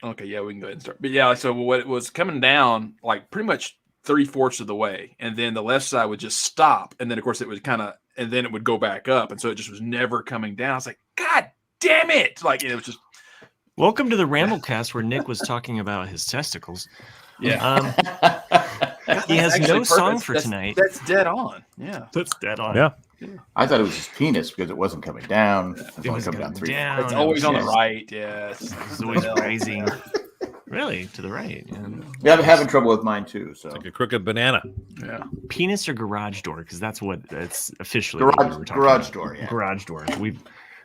Okay, yeah, we can go ahead and start. But yeah, so what it was coming down like pretty much 3/4 of the way, and then the left side would just stop, and then of course it would and then it would go back up, and so it just was never coming down. I was like, God damn it! Like it was just. Welcome to the Ramblecast where Nick was talking about his testicles. Yeah. He has no song for tonight. That's dead on. Yeah. That's dead on. Yeah. I thought it was his penis because it wasn't coming down. It was coming down. It's always on the right. Yeah. It's always rising. Really? To the right. Yeah, I'm having trouble with mine too. So It's like a crooked banana. Yeah. Penis or garage door? Because that's what it's officially. garage door. Yeah. Garage door.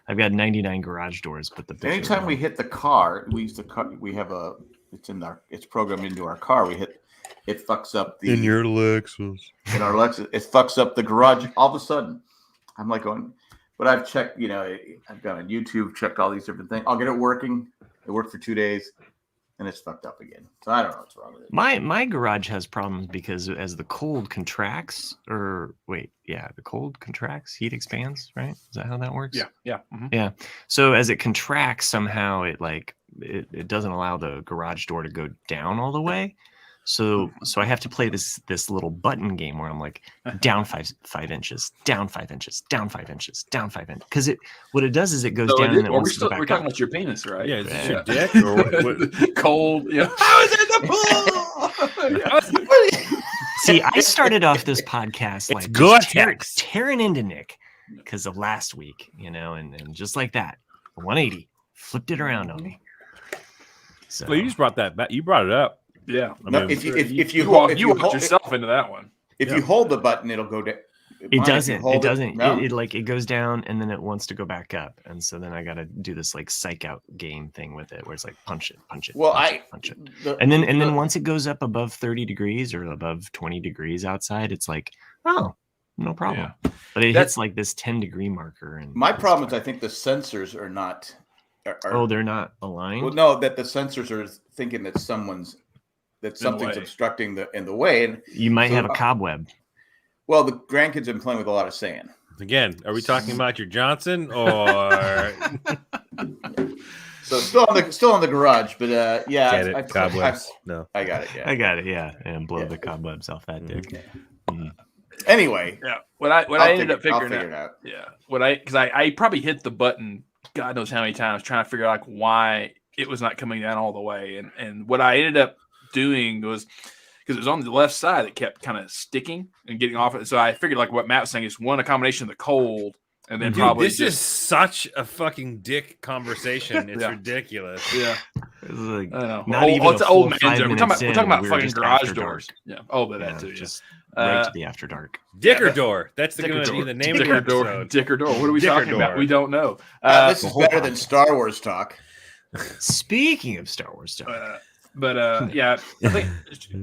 I've got 99 garage doors, but the Anytime we hit the car, it's programmed into our car. It fucks up in your Lexus. In our Lexus, it fucks up the garage. All of a sudden, I'm like going, but I've checked. I've gone on YouTube, checked all these different things. I'll get it working. It worked for 2 days, and it's fucked up again. So I don't know what's wrong with it. My garage has problems because as the cold contracts, the cold contracts, heat expands, right? Is that how that works? Yeah. Mm-hmm. Yeah. So as it contracts, somehow it doesn't allow the garage door to go down all the way. So I have to play this little button game where I'm like down 5 inches, down 5 inches, down 5 inches, down 5 inches. Because what it does is it goes down and it wants to go back we're talking up. about your penis, right? Yeah, is this your dick or what? Cold. Yeah. I was in the pool. See, I started off this podcast like just tearing into Nick because of last week, and just like that, 180 flipped it around on me. So Well, you just brought that back. You brought it up. Yeah. If you walked yourself into that one. If you hold the button, it'll go down. It doesn't. It doesn't. No. It goes down and then it wants to go back up, and so then I got to do this like psych out game thing with it, where it's like punch it. Well, punch it. And then once it goes up above 30 degrees or above 20 degrees outside, it's like, oh, no problem. Yeah. But it hits like this 10-degree marker. And my problem is I think the sensors are not. They're not aligned. Well, no, that the sensors are thinking that something's obstructing in the way, and you might have a cobweb. Well, the grandkids have been playing with a lot of sand. Again, are we talking about your Johnson or? So still in the garage, but yeah, cobwebs. No, I got it. Yeah, I got it. Yeah, and blow the cobwebs off that dick. Mm-hmm. Anyway, yeah. What I ended up figuring out. Yeah, because I probably hit the button, God knows how many times, trying to figure out why it was not coming down all the way, and what I ended up doing was, because it was on the left side, it kept kind of sticking and getting off it. So I figured, like what Matt was saying, is a combination of the cold, and then probably this is such a fucking dick conversation. It's ridiculous. Yeah, it's like, I know. Not even it's an old man's. We're talking about fucking garage doors. Yeah. Oh, but that too. Just right to the after dark. Dicker door. That's the name of the episode. Dicker door. What are we talking about? We don't know. This is better than Star Wars talk. Speaking of Star Wars talk. Yeah, I think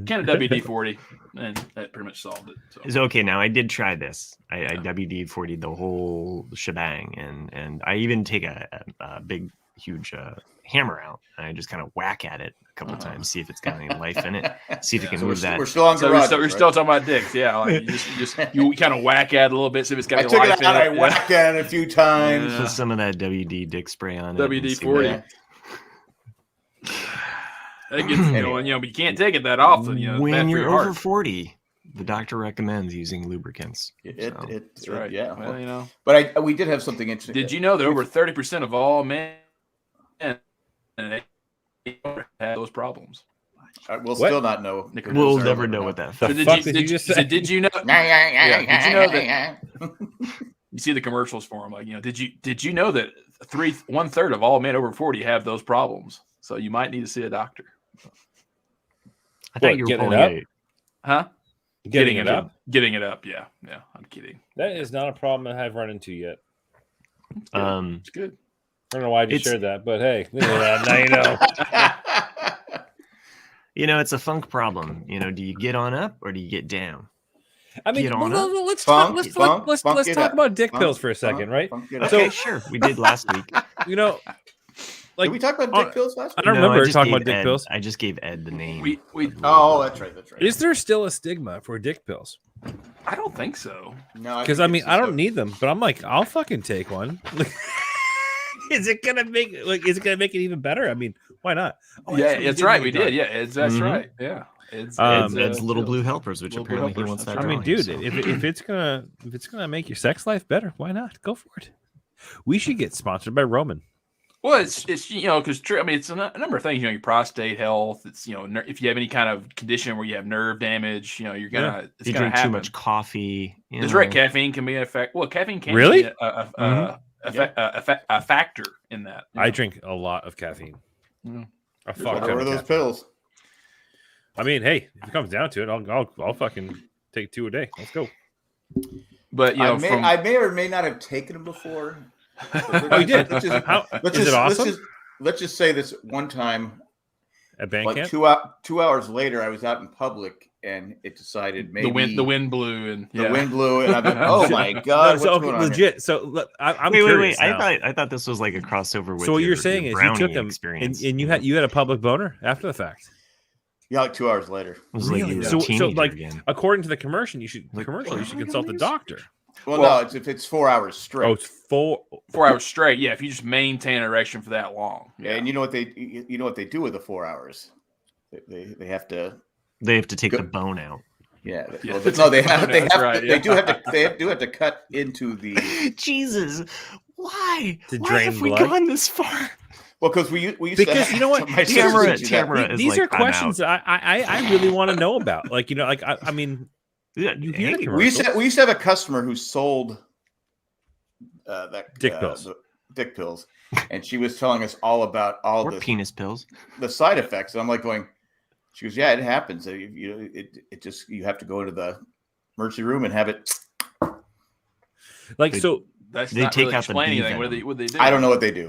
kind of WD-40, and that pretty much solved it. So. It's okay. Now I did try this. I WD-40'd the whole shebang, and I even take a big, huge hammer out, and I just kind of whack at it a couple times, see if it's got any life in it, see if it can move that. We're still on garage. We're still talking about dicks, yeah. Like you kind of whack at it a little bit, see if it's got any life in it. I whacked at it a few times. Put some of that WD dick spray on it. WD-40. It gets going, but you can't take it that often. When you're over 40, the doctor recommends using lubricants. That's right. Yeah. Well, but we did have something interesting. Did you know that over 30% of all men have those problems? We'll still not know. We'll never know what that. Did you say? Did you know? Did you know that? You see the commercials for them, like Did you know that 1/3 of all men over 40 have those problems? So you might need to see a doctor. I thought you were getting it up? Huh? Getting it up? Getting it up, yeah. I'm kidding. That is not a problem that I've run into yet. It's good. I don't know why I just shared that, but hey, now you know. It's a funk problem. Do you get on up or do you get down? I mean, let's talk about dick pills for a second, right? Okay, sure. We did last week. Did we talk about dick pills last week? I don't remember talking about dick pills. I just gave Ed the name. That's right. Is there still a stigma for dick pills? I don't think so. No, because I don't need them, but I'm like, I'll fucking take one. Is it gonna make it even better? I mean, why not? Oh, yeah, it's right. We did. Yeah, that's right. Yeah. It's little blue helpers, which apparently he wants that. I mean, dude, if it's gonna make your sex life better, why not? Go for it. We should get sponsored by Roman. Well, it's because I mean, it's a number of things. Your prostate health. It's if you have any kind of condition where you have nerve damage, you're gonna. It's you gonna drink happen. too much coffee. That's right. Caffeine can be an effect. Well, caffeine can really be a factor in that. I drink a lot of caffeine. A fuck ton of those caffeine. pills. I mean, hey, if it comes down to it, I'll fucking take 2 a day. Let's go. But I may or may not have taken them before. Oh, you did? Is it awesome? Let's just say this one time at band camp. 2 hours later, I was out in public and it decided maybe the wind blew and the wind blew and I'm like, oh my god! No, so okay, legit. So I'm curious. Wait. I thought this was like a crossover with. So what you're saying is you took them and you had a public boner after the fact. Yeah, like 2 hours later. Really? So like again. According to the commercial, you should consult the doctor. Well, no, if it's 4 hours straight. Oh, it's 4 hours straight. Yeah, if you just maintain an erection for that long. Yeah, and you know what they do with the 4 hours? They have to take the bone out. Yeah. Well, no, they do have to cut into the. Jesus, why? Why have we gone this far? Well, because we used because to you know what, Tamara these are questions I really want to know about. Like I mean. Yeah, you hear we used to have a customer who sold dick pills. Dick pills, and she was telling us all about or penis pills, the side effects. And I'm like going, she goes, yeah, it happens. It just you have to go to the emergency room and have it. Like so, that's they not take really out the explaining anything. What they do? I don't know what they do.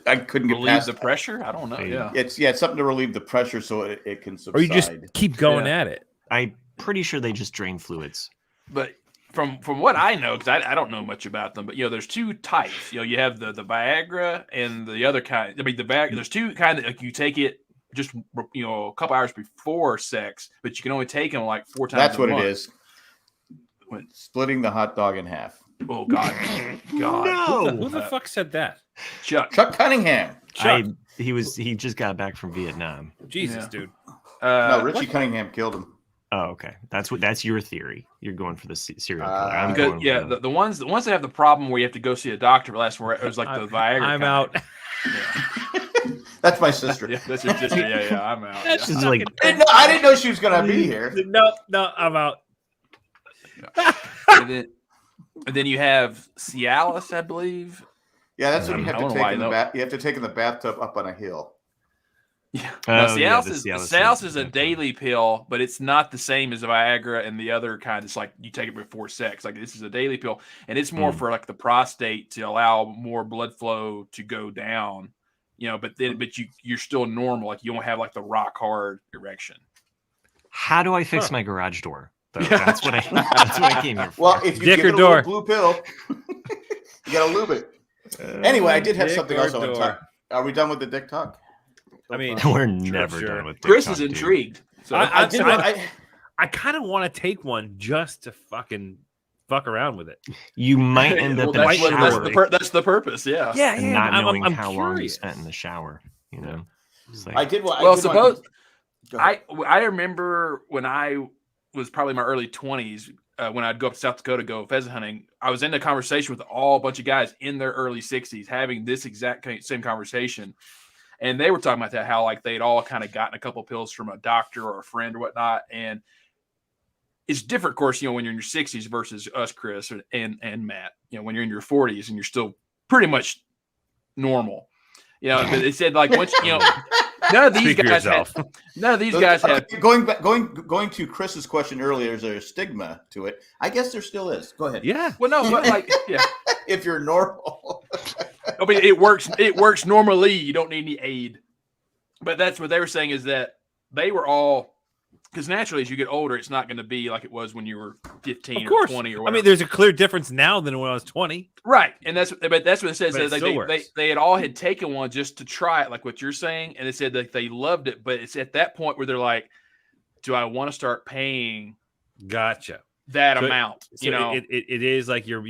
I couldn't get relieve past the pressure. I don't know. Yeah, it's something to relieve the pressure so it can subside. Or you just keep going at it. I'm pretty sure they just drain fluids. But from what I know, because I don't know much about them, but there's two types. You have the Viagra and the other kind. I mean, the Viagra. There's two kind that you take it just a couple hours before sex, but you can only take them like 4 times. That's a what month. it is. Splitting the hot dog in half. Oh God! No. Who the fuck said that? Chuck Cunningham. He just got back from Vietnam. Jesus, dude. No, Richie Cunningham killed him. Oh, okay. That's your theory. You're going for the serial killer. The ones that have the problem where you have to go see a doctor. Where it was like the Viagra. I'm out. That's my sister. Yeah, that's your sister. Yeah, I'm out. That's just like I didn't know she was gonna be here. No, I'm out. And then you have Cialis, I believe. Yeah, that's what you have to take in the bath. You have to take in the bathtub up on a hill. Yeah, Cialis is a daily pill, but it's not the same as Viagra and the other kind. It's like you take it before sex. Like this is a daily pill, and it's more for like the prostate to allow more blood flow to go down. But you're still normal. Like you don't have like the rock hard erection. How do I fix my garage door? That's what I came here for. Well, if you give it a blue pill, you gotta lube it. Anyway, I did have something else I want to talk. Are we done with the dick talk? I mean, we're never done with dick Chris talk, is intrigued. So I kind of want to take one just to fucking fuck around with it. You might end up in a shower. That's the purpose. Yeah. Yeah. And not knowing I'm how curious. long you spent in the shower. Like, I did. I remember when I was probably my early 20s, when I'd go up to South Dakota to go pheasant hunting, I was in a conversation with a bunch of guys in their early 60s having this exact same conversation. And they were talking about that, how like they'd all kind of gotten a couple pills from a doctor or a friend or whatnot. And it's different, of course, when you're in your 60s versus us, Chris and Matt, when you're in your 40s and you're still pretty much normal. But they said like once, none of these guys had. Going to Chris's question earlier, is there a stigma to it? I guess there still is. Go ahead. Yeah. Well, no, but like, yeah. If you're normal. I mean, it works. It works normally. You don't need any aid. But that's what they were saying, is that they were all, because naturally, as you get older, it's not going to be like it was when you were 15 or 20 or whatever. I mean, there's a clear difference now than when I was 20. Right. And that's what it says. They had all had taken one just to try it, like what you're saying. And they said that they loved it. But it's at that point where they're like, do I want to start paying that amount? So it is like you're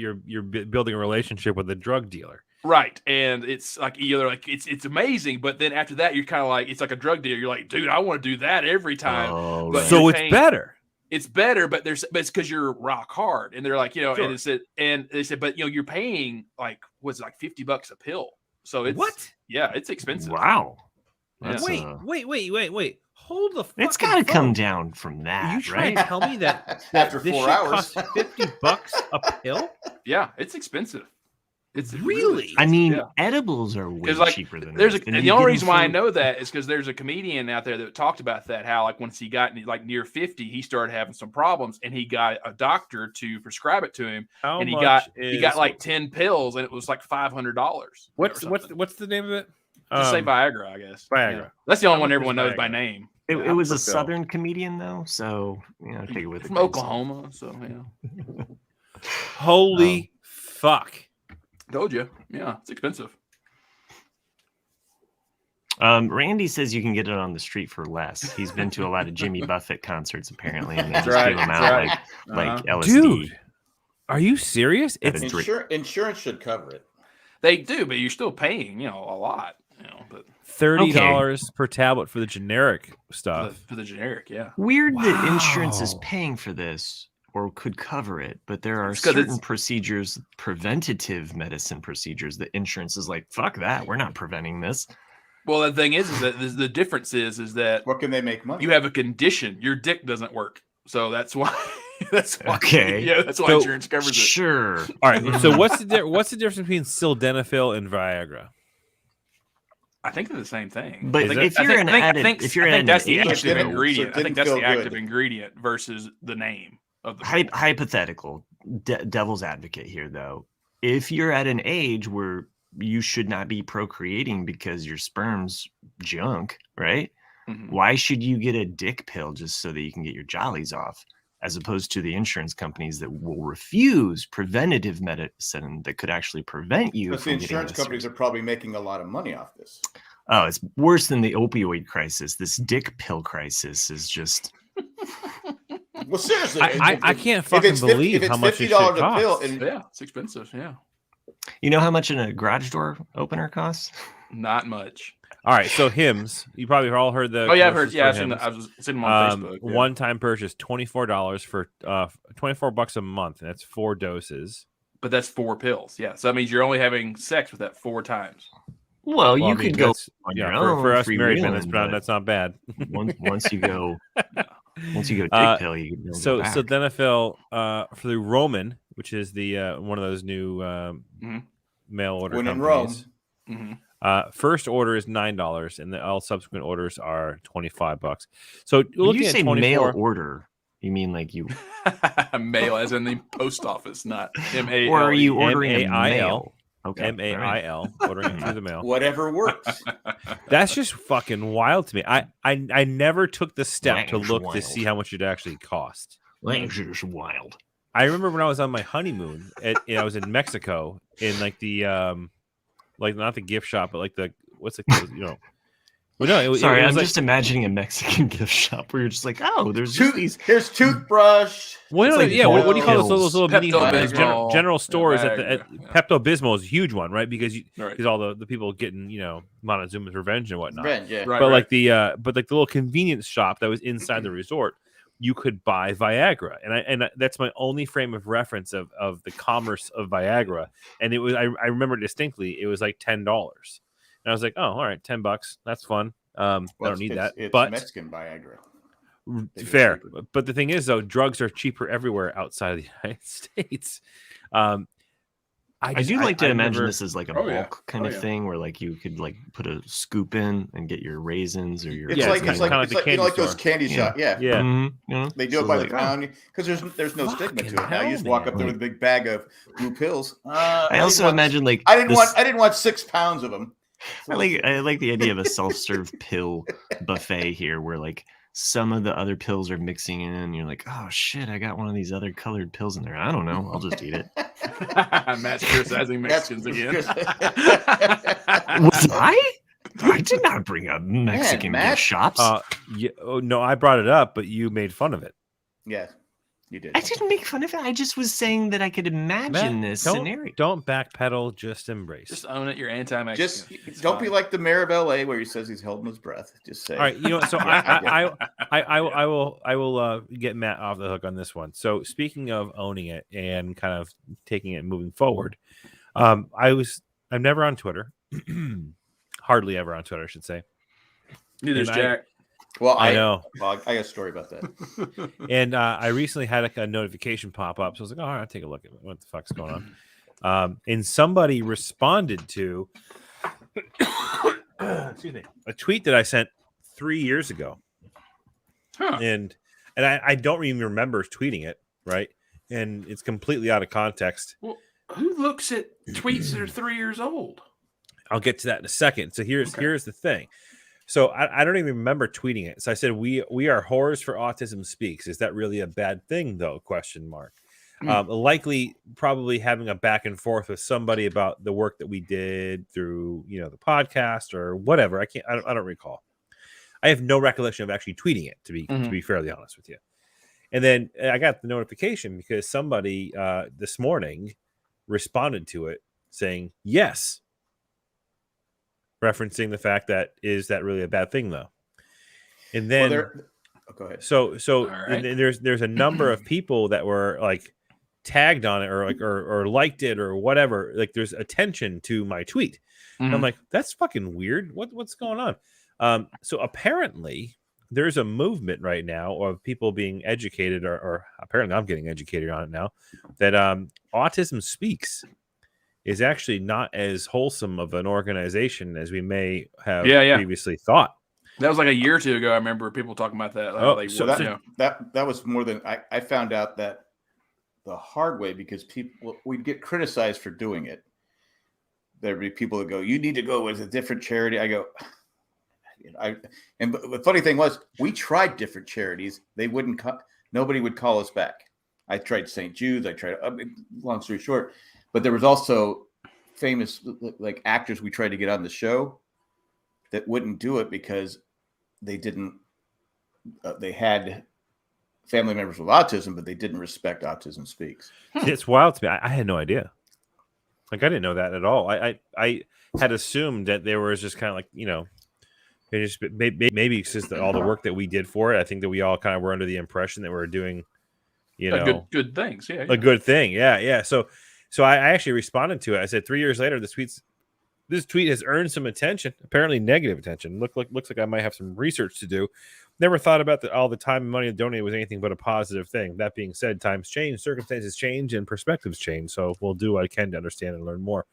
building a relationship with a drug dealer. Right, and it's like either like it's amazing, but then after that you're kind of like it's like a drug dealer. You're like, dude, I want to do that every time. Oh, But right. So it's better. It's better, but it's because you're rock hard, and they're like, Sure. and they said, but you're paying like what's it, like $50 a pill. So it's What? Yeah, it's expensive. Wow. Yeah. Wait. Hold the fucking It's got to phone. come down from that, Are you trying right? to tell me that After this 4 shit hours. costs $50 a pill? Yeah, it's expensive. It's Really? I mean, yeah. edibles are way 'Cause, like, cheaper than There's this. and the only reason why I know that is because there's a comedian out there that talked about that, how like once he got like near 50, he started having some problems, and he got a doctor to prescribe it to him, and he got like 10 pills, and it was like $500. What's the name of it? Just say Viagra, I guess. Viagra. Yeah. That's the only How one much everyone is knows by Viagra? name. It was a per pill? Southern comedian though, so take it with From a grain of salt. Oklahoma, so yeah. Holy fuck. Told you. Yeah, it's expensive. Randy says you can get it on the street for less. He's been to a lot of Jimmy Buffett concerts apparently, and they just right, give them that's out right. like LSD. Dude, are you serious? At a It's drink. Insurance should cover it. They do, but you're still paying, a lot, but $30 per tablet for the generic stuff. for the generic, yeah. Weird that insurance is Wow. paying for this or could cover it, but there are It's 'cause certain it's- procedures, preventative medicine procedures, that insurance is like, fuck that, we're not preventing this. Well, the thing is that the difference is that What can they make money? you have a condition, your dick doesn't work, so that's why. That's why. Okay. Yeah, that's why So, insurance covers it. Sure. All right. So what's the difference between sildenafil and Viagra? I think they're the same thing. But Is it? if you're an addict, if you're an that's the age, active though, ingredient. So it I think didn't that's the feel active good. ingredient versus the name of the. hypothetical, devil's advocate here, though. If you're at an age where you should not be procreating because your sperm's junk, right? Mhm. Why should you get a dick pill just so that you can get your jollies off, as opposed to the insurance companies that will refuse preventative medicine that could actually prevent you Because the from getting insurance this companies are probably making a lot of money off this. Oh, it's worse than the opioid crisis. This dick pill crisis is just. Well, seriously, I can't fucking believe how much this shit $50 a pill, costs. and Yeah, it's expensive. Yeah, You know how much a garage door opener costs? not much. All right. So Hims, you probably all heard the. Oh yeah, I've heard. commercials Yeah, for Hims. I was seeing them on Facebook. Yeah. One-time purchase, $24 for $24 a month, and that's 4 doses. But that's 4 pills. Yeah, so that means you're only having sex with that 4 times. Well, Well, you I mean, could go that's- on yeah, your own for us married men, freewheeling, that's not bad. but once you go dick pill, you can So go back. sildenafil for the Roman, which is the one of those new mail order when in companies. Rome, First order is $9, and all subsequent orders are $25. So When looking you at say 24, mail order, you mean like you, Mail, as in the post office, not M-A-L-E. or are you ordering a M-A-I-L. mail? Okay, all right. MAIL, ordering it through the mail. whatever works. That's just fucking wild to me. I never took the step to That's look to wild. see how much it actually cost. That's just wild. I remember when I was on my honeymoon, I was in Mexico in like the like not the gift shop, but like the what's it called? Well, no, Sorry, it was I'm like, just imagining a Mexican gift shop where you're just like, oh, there's just these. Here's toothbrush. well, it's no, like yeah. What do you call those little mini Pepto-Bismol, general stores at Viagra, yeah. Pepto Bismol is a huge one, right? Because Right. all the people getting Montezuma's revenge and whatnot. Red, yeah. Right, But right. like the little convenience shop that was inside the resort, you could buy Viagra, and that's my only frame of reference of the commerce of Viagra. And it was I remember distinctly it was like $10, and I was like, oh, all right, $10, that's fun. I don't need that, It's but Mexican Viagra. They do fair. cheaper. But the thing is, though, drugs are cheaper everywhere outside of the United States. I do like to imagine never- this as like a Oh, bulk yeah. kind Oh, of yeah. thing where like you could like put a scoop in and get your raisins or your. It's Yeah, like it's it's kinda like, like the you know, like candy those store. candy shop. Yeah. Yeah. Mhm, They do So it by like, the pound because there's no stigma to it. Now Fucking you just walk hell, up there man. with a big bag of blue pills. I also imagine like I didn't this- want 6 pounds of them. I like the idea of a self-serve pill buffet here where like some of the other pills are mixing in and you're like, oh shit, I got one of these other colored pills in there. I don't know. I'll just eat it. Matt's criticizing Mexicans again. Was I? I did not bring up Mexican Matt. gift shops. no, I brought it up, but you made fun of it. Yeah. You did. I didn't make fun of it. I just was saying that I could imagine this scenario. Don't backpedal. Just embrace. Just own it. You're anti-Mexican. Just don't be like the mayor of LA where he says he's holding his breath. Just say. All right, you know. So I will get Matt off the hook on this one. So speaking of owning it and kind of taking it and moving forward, I'm never on Twitter, hardly ever on Twitter, I should say. Neither is Jack. Well, I know. Well, I got a story about that. And I recently had a notification pop up, so I was like, "All right, I'll take a look at what the fuck's going on." And somebody responded to excuse me, a tweet that I sent 3 years ago, and I don't even remember tweeting it, right? And it's completely out of context. Well, who looks at tweets that are 3 years old? I'll get to that in a second. So here's the thing. So I don't even remember tweeting it. So I said, we are whores for Autism Speaks. Is that really a bad thing, though? ? Likely, probably having a back and forth with somebody about the work that we did through, the podcast or whatever. I don't recall. I have no recollection of actually tweeting it, to be fairly honest with you. And then I got the notification because somebody this morning responded to it saying yes. Referencing the fact that is that really a bad thing, though? And then go ahead. So right. and then there's a number of people that were like tagged on it or liked it or whatever. Like there's attention to my tweet. And I'm like, that's fucking weird. What's going on? So apparently there's a movement right now of people being educated, or apparently I'm getting educated on it now, that Autism Speaks is actually not as wholesome of an organization as we may have previously thought. That was like a year or two ago. I remember people talking about that. That was more than I found out that the hard way, because we'd get criticized for doing it. There'd be people that go, "You need to go with a different charity." I go, and the funny thing was, we tried different charities. They wouldn't. Nobody would call us back. I tried St. Jude's. Long story short. But there was also famous like actors we tried to get on the show that wouldn't do it because they didn't. They had family members with autism, but they didn't respect Autism Speaks. It's wild to me. I had no idea. Like I didn't know that at all. I had assumed that there was just kind of like maybe it's just all the work that we did for it. I think that we all kind of were under the impression that we were doing good things. Yeah, a good thing. Yeah. So I actually responded to it. I said 3 years later, this tweet has earned some attention, apparently negative attention. Looks like I might have some research to do. Never thought about that all the time and money donated was anything but a positive thing. That being said, times change, circumstances change, and perspectives change. So we'll do what I can to understand and learn more.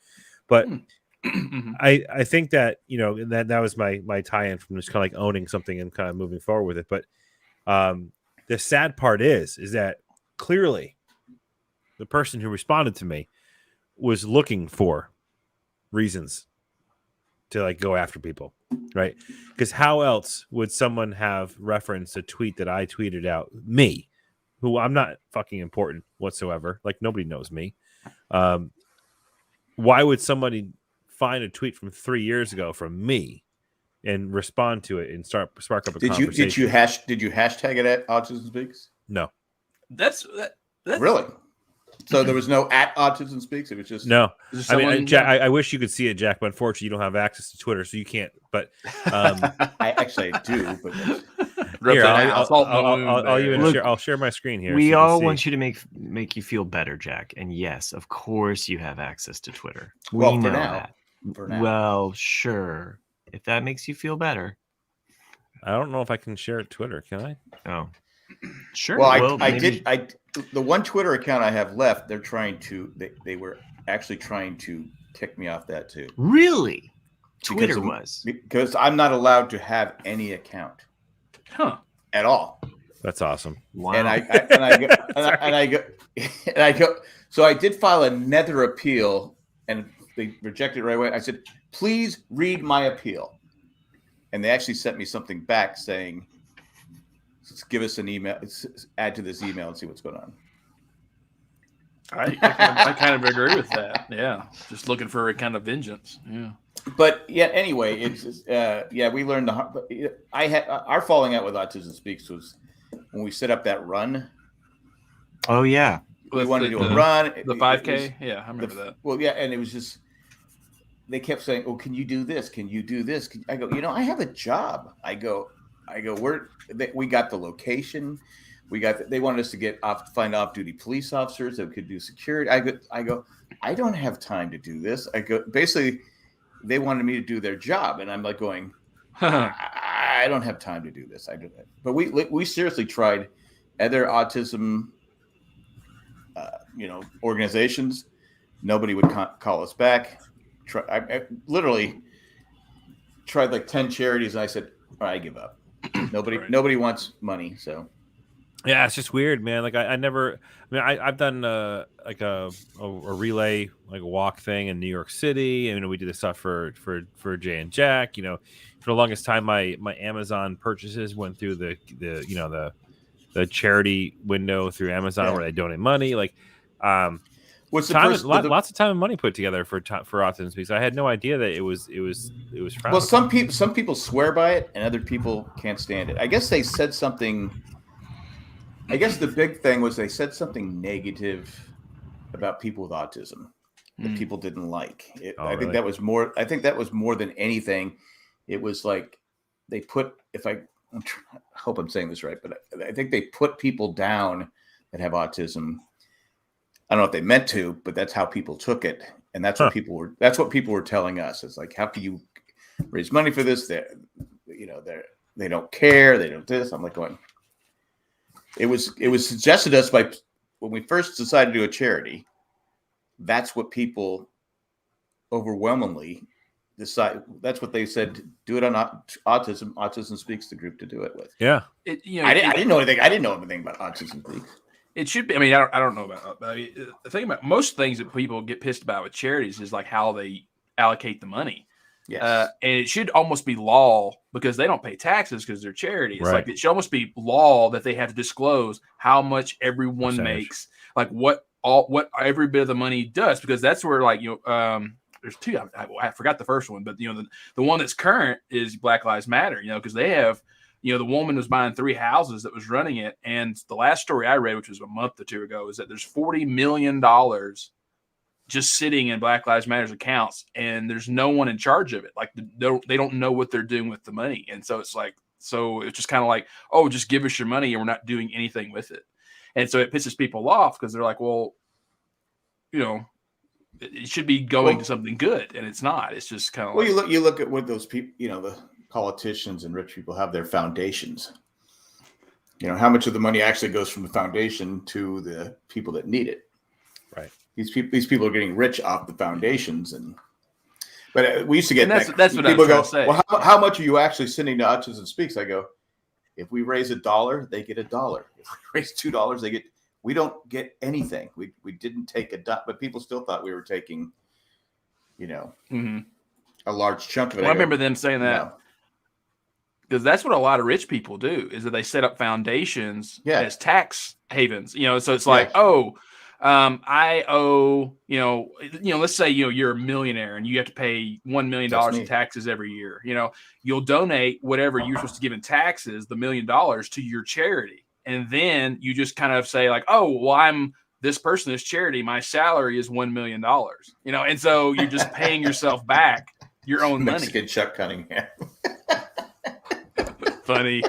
But I think that that was my tie-in from just kind of like owning something and kind of moving forward with it. But the sad part is that clearly the person who responded to me was looking for reasons to like go after people, right? Because how else would someone have referenced a tweet that I tweeted out, me, who I'm not fucking important whatsoever. Like nobody knows me. Why would somebody find a tweet from 3 years ago from me and respond to it and spark up a conversation? Did you hashtag it at Autism Speaks? No. That's really. So there was no at Autism Speaks. It was just no. I mean, Jack, I wish you could see it, Jack, but unfortunately, you don't have access to Twitter, so you can't. But I actually do. But here, I'll share my screen here. We all want you to make you feel better, Jack. And yes, of course, you have access to Twitter. We know that. For now. Well, sure. If that makes you feel better. I don't know if I can share Twitter. Can I? Oh, sure. Well, I did. The one Twitter account I have left, they're trying to. They were actually trying to kick me off that too. Really? Twitter because I'm not allowed to have any account, at all. That's awesome. Wow. And I go. So I did file another appeal, and they rejected it right away. I said, "Please read my appeal," and they actually sent me something back saying, "Give us an email. Add to this email and see what's going on." I kind of agree with that. Yeah, just looking for a kind of vengeance. Yeah, but anyway, it's we learned our falling out with Autism Speaks was when we set up that run. Oh yeah. We wanted to do a run. The 5K. Yeah, I remember that. Well, yeah, and it was just they kept saying, "Oh, can you do this? Can you do this?" I go, I have a job. I go, we got the location. They wanted us to find off-duty police officers that could do security. I go, I don't have time to do this. I go, basically, they wanted me to do their job, and I'm like going, I don't have time to do this. I do that, but we seriously tried other autism, organizations. Nobody would call us back. I literally tried like 10 charities, and I said, all right, I give up. Nobody wants money, so. Yeah, it's just weird, man. Like I've done like a relay, like a walk thing in New York City, and we did this stuff for Jay and Jack. For the longest time, my Amazon purchases went through the charity window through Amazon where they donate money. Like, lots of time and money put together for Autism Speaks. I had no idea that it was well, some people swear by it, and other people can't stand it. I guess they said something. I guess the big thing was they said something negative about people with autism that people didn't like. I think that was more. I think that was more than anything. It was like they put. I hope I'm saying this right, but I think they put people down that have autism. I don't know if they meant to, but that's how people took it, and that's what people were. That's what people were telling us. It's like, how can you raise money for this? They don't care. They don't do this. I'm like going. It was suggested to us by when we first decided to do a charity. That's what people overwhelmingly decide. That's what they said. Do it on autism. Autism Speaks, the group to do it with. Yeah. I didn't know anything. I didn't know anything about Autism Speaks. It should be. I mean, I don't know about. But the thing about most things that people get pissed about with charities is like how they allocate the money. Yes. And it should almost be law because they don't pay taxes because they're charity. It's like it should almost be law that they have to disclose how much everyone makes, like what every bit of the money does, because that's where there's two. I forgot the first one, but the one that's current is Black Lives Matter. Because they have the woman was buying 3 houses that was running it, and the last story I read, which was a month or two ago, is that there's $40 million just sitting in Black Lives Matter's accounts, and there's no one in charge of it. Like they don't know what they're doing with the money. And so it's just kind of like, oh, just give us your money and we're not doing anything with it. And so it pisses people off because they're like, well, it should be going to something good. And it's not, it's just kind of you look at what those people, the politicians and rich people have their foundations, how much of the money actually goes from the foundation to the people that need it. Right. These people are getting rich off the foundations, but we used to get that's what people go. Say. Well, how much are you actually sending to Autism Speaks? I go, if we raise $1, they get $1. If we raise $2, they get. We don't get anything. We didn't take a dot, but people still thought we were taking, a large chunk of it. Well, I remember them saying that because that's what a lot of rich people do is that they set up foundations as tax havens. So it's like, I owe, let's say, you're a millionaire and you have to pay $1 million in taxes every year. You'll donate whatever you're supposed to give in taxes, the $1 million, to your charity. And then you just kind of say like, oh, well, I'm this person, this charity, my salary is $1 million, and so you're just paying yourself back your own money. Mexican Chuck Cunningham. Funny.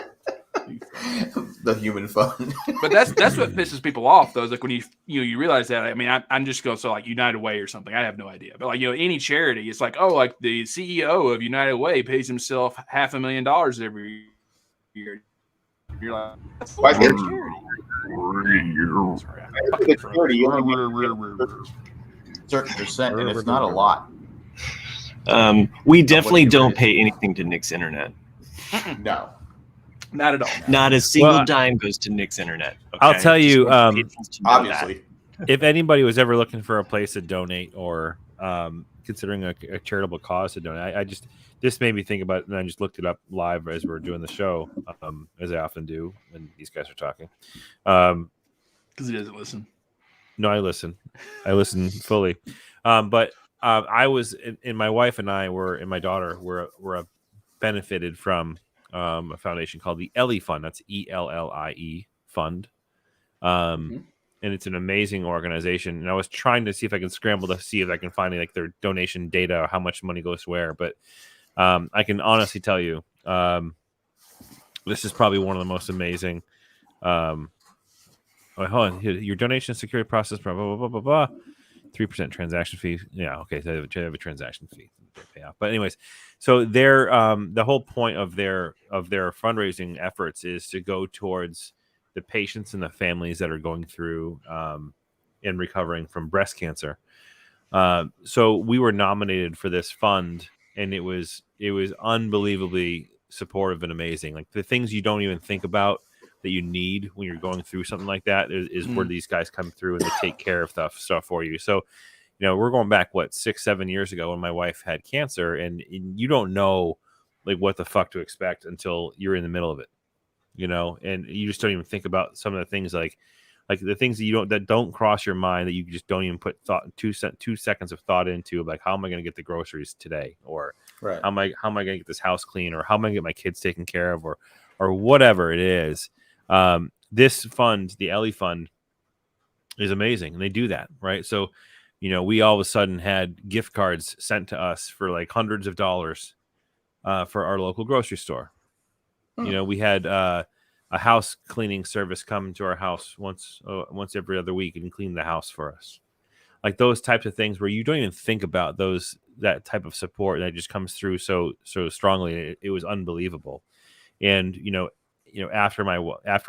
The human fund. But that's what pisses people off though, is like when you realize that. I mean, I'm just going, so like United Way or something, I have no idea, but like any charity, it's like, oh, like the CEO of United Way pays himself $500,000 every year. You're like, that's a charity. Certain percent, and it's not a lot. We definitely don't pay anything to Nick's internet. No. Not at all. Not a single dime goes to Nick's internet. Okay? I'll tell you, obviously, if anybody was ever looking for a place to donate or considering a charitable cause to donate, this made me think about it, and I just looked it up live as we were doing the show, as I often do when these guys are talking. Because he doesn't listen. No, I listen. I listen fully. But I was, and my wife and I were, and my daughter were benefited from a foundation called the Ellie Fund. That's ELLIE Fund. and it's an amazing organization. And I was trying to see if I can scramble to see if I can find like their donation data or how much money goes where. But I can honestly tell you, this is probably one of the most amazing. Hold on, your donation security process, blah blah blah blah blah. 3% transaction fee. Yeah, okay. So they have a transaction fee they pay off. But anyways, so their the whole point of their fundraising efforts is to go towards the patients and the families that are going through and recovering from breast cancer. So we were nominated for this fund, and it was unbelievably supportive and amazing. Like the things you don't even think about that you need when you're going through something like that is where these guys come through and they take care of stuff for you. So, we're going back 6-7 years ago when my wife had cancer, and you don't know like what the fuck to expect until you're in the middle of it, and you just don't even think about some of the things like the things that don't cross your mind, that you just don't even put 2 seconds of thought into, like how am I going to get the groceries today, or right. how am I going to get this house clean, or how am I going to get my kids taken care of, or whatever it is. This fund, the Ellie Fund, is amazing, and they do that, right? So, we all of a sudden had gift cards sent to us for like hundreds of dollars for our local grocery store. We had a house cleaning service come to our house once every other week and clean the house for us. Like those types of things where you don't even think about that type of support that just comes through so strongly. It was unbelievable. And, after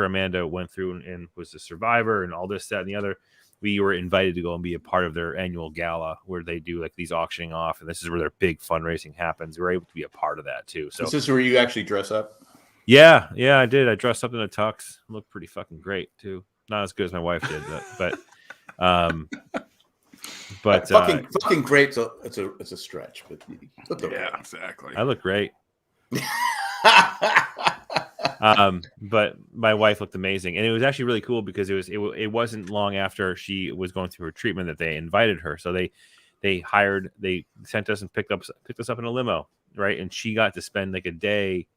Amanda went through and was a survivor and all this, that, and the other, we were invited to go and be a part of their annual gala where they do like these auctioning off. And this is where their big fundraising happens. We were able to be a part of that too. So is this where you actually dress up? Yeah, I did. I dressed up in a tux. Looked pretty fucking great too. Not as good as my wife did, but fucking great. So it's a stretch, but yeah, exactly. I look great. But my wife looked amazing, and it was actually really cool because it wasn't long after she was going through her treatment that they invited her. So they sent us and picked us up in a limo, right? And she got to spend like a day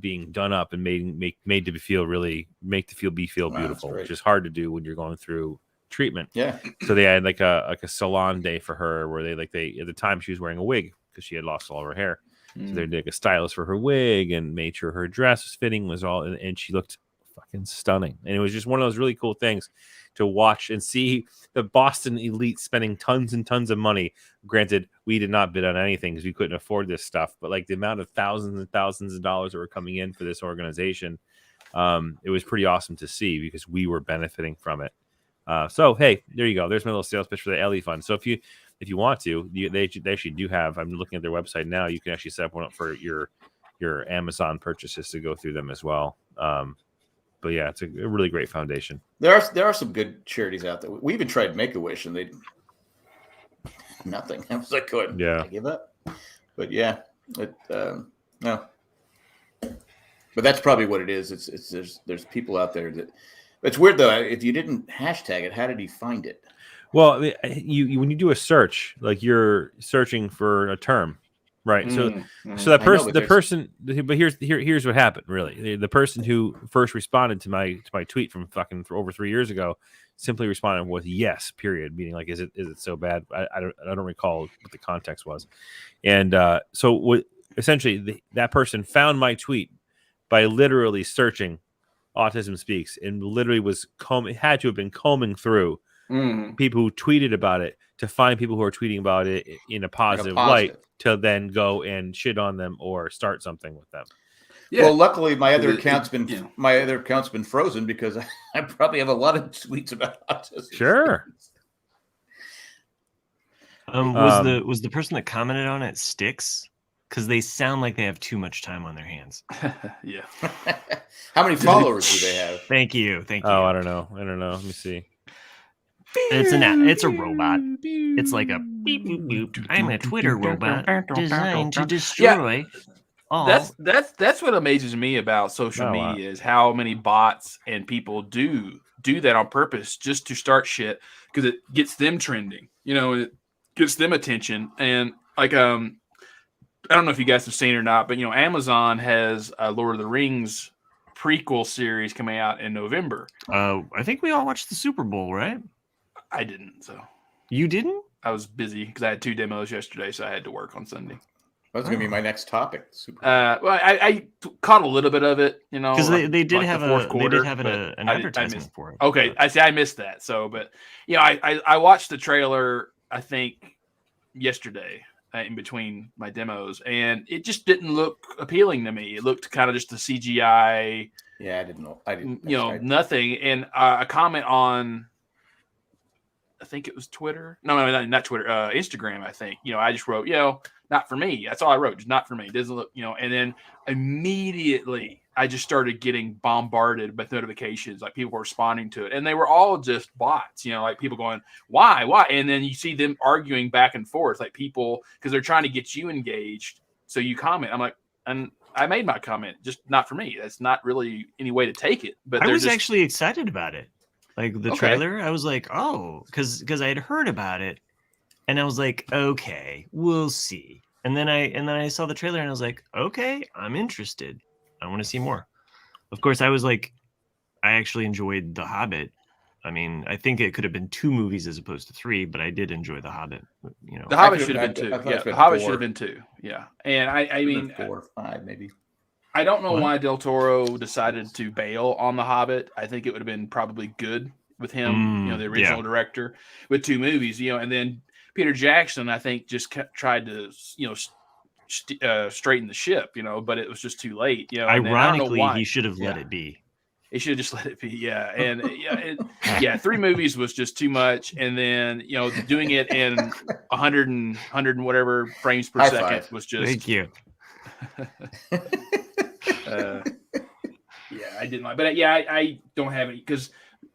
being done up and made to feel beautiful, which is hard to do when you're going through treatment. Yeah. So they had like a salon day for her where they at the time she was wearing a wig because she had lost all of her hair. So they did like a stylist for her wig and made sure her dress was fitting, and she looked fucking stunning. And it was just one of those really cool things to watch and see the Boston elite spending tons and tons of money. Granted, we did not bid on anything because we couldn't afford this stuff, but like the amount of thousands and thousands of dollars that were coming in for this organization, it was pretty awesome to see because we were benefiting from it. So, hey, there you go. There's my little sales pitch for the Ellie Fund. So if you want to, they actually do have, I'm looking at their website now, you can actually set up one up for your Amazon purchases to go through them as well. But yeah, it's a really great foundation. There are some good charities out there. We even tried Make-A-Wish and they nothing. I was like, good. Yeah. I give up. But yeah, no. But that's probably what it is. It's there's people out there that. It's weird though. If you didn't hashtag it, how did he find it? Well, you when you do a search, like you're searching for a term, right? So that person, but here's what happened. Really, the person who first responded to my tweet from fucking for over 3 years ago simply responded with yes, period, meaning like, is it so bad? I don't recall what the context was, and so what essentially that person found my tweet by literally searching Autism Speaks and literally had to have been combing through people who tweeted about it to find people who are tweeting about it in a positive light to then go and shit on them or start something with them. Yeah. Well, luckily my other account's been frozen because I probably have a lot of tweets about autism. Sure. Was the person that commented on it Sticks? Because they sound like they have too much time on their hands. Yeah. How many followers do they have? Thank you. Oh, I don't know. Let me see. It's a robot. It's like a beep boop boop. I'm a Twitter robot designed to destroy all. That's what amazes me about social media is how many bots and people do that on purpose just to start shit because it gets them trending. It gets them attention. And like I don't know if you guys have seen it or not, but Amazon has a Lord of the Rings prequel series coming out in November. I think we all watched the Super Bowl, right? I didn't, so you didn't. I was busy because I had 2 demos yesterday, so I had to work on Sunday. That's going to be my next topic. Well, I caught a little bit of it, because they did have an advertisement for it. Okay, I missed that. So, but I watched the trailer. I think yesterday in between my demos, and it just didn't look appealing to me. It looked kind of just a CGI. Yeah, I didn't know. Nothing. And a comment on, I think it was Twitter. No, not Twitter. Instagram. I think. I just wrote, not for me. That's all I wrote. Just not for me. It doesn't look, and then immediately I just started getting bombarded with notifications, like people were responding to it, and they were all just bots, like people going, why? And then you see them arguing back and forth, like people, because they're trying to get you engaged. So you comment. I'm like, and I made my comment, just not for me. That's not really any way to take it. But I was actually excited about it. Like the trailer, I was like, oh, because I had heard about it. And I was like, okay, we'll see. And then I saw the trailer and I was like, okay, I'm interested. I want to see more. Of course, I was like, I actually enjoyed The Hobbit. I mean, I think it could have been 2 movies as opposed to 3, but I did enjoy The Hobbit. The Hobbit should have been 2. Yeah, The Hobbit should have been 2. Yeah, and I mean 4 or 5 maybe. I don't know why Del Toro decided to bail on The Hobbit. I think it would have been probably good with him, the original director, with 2 movies, and then Peter Jackson, I think, just tried to, straighten the ship, but it was just too late. Ironically, he should have let it be. He should have just let it be. Yeah. And 3 movies was just too much. And then, doing it in 100 and whatever frames per second was just. Thank you. I didn't like, but I don't have any, because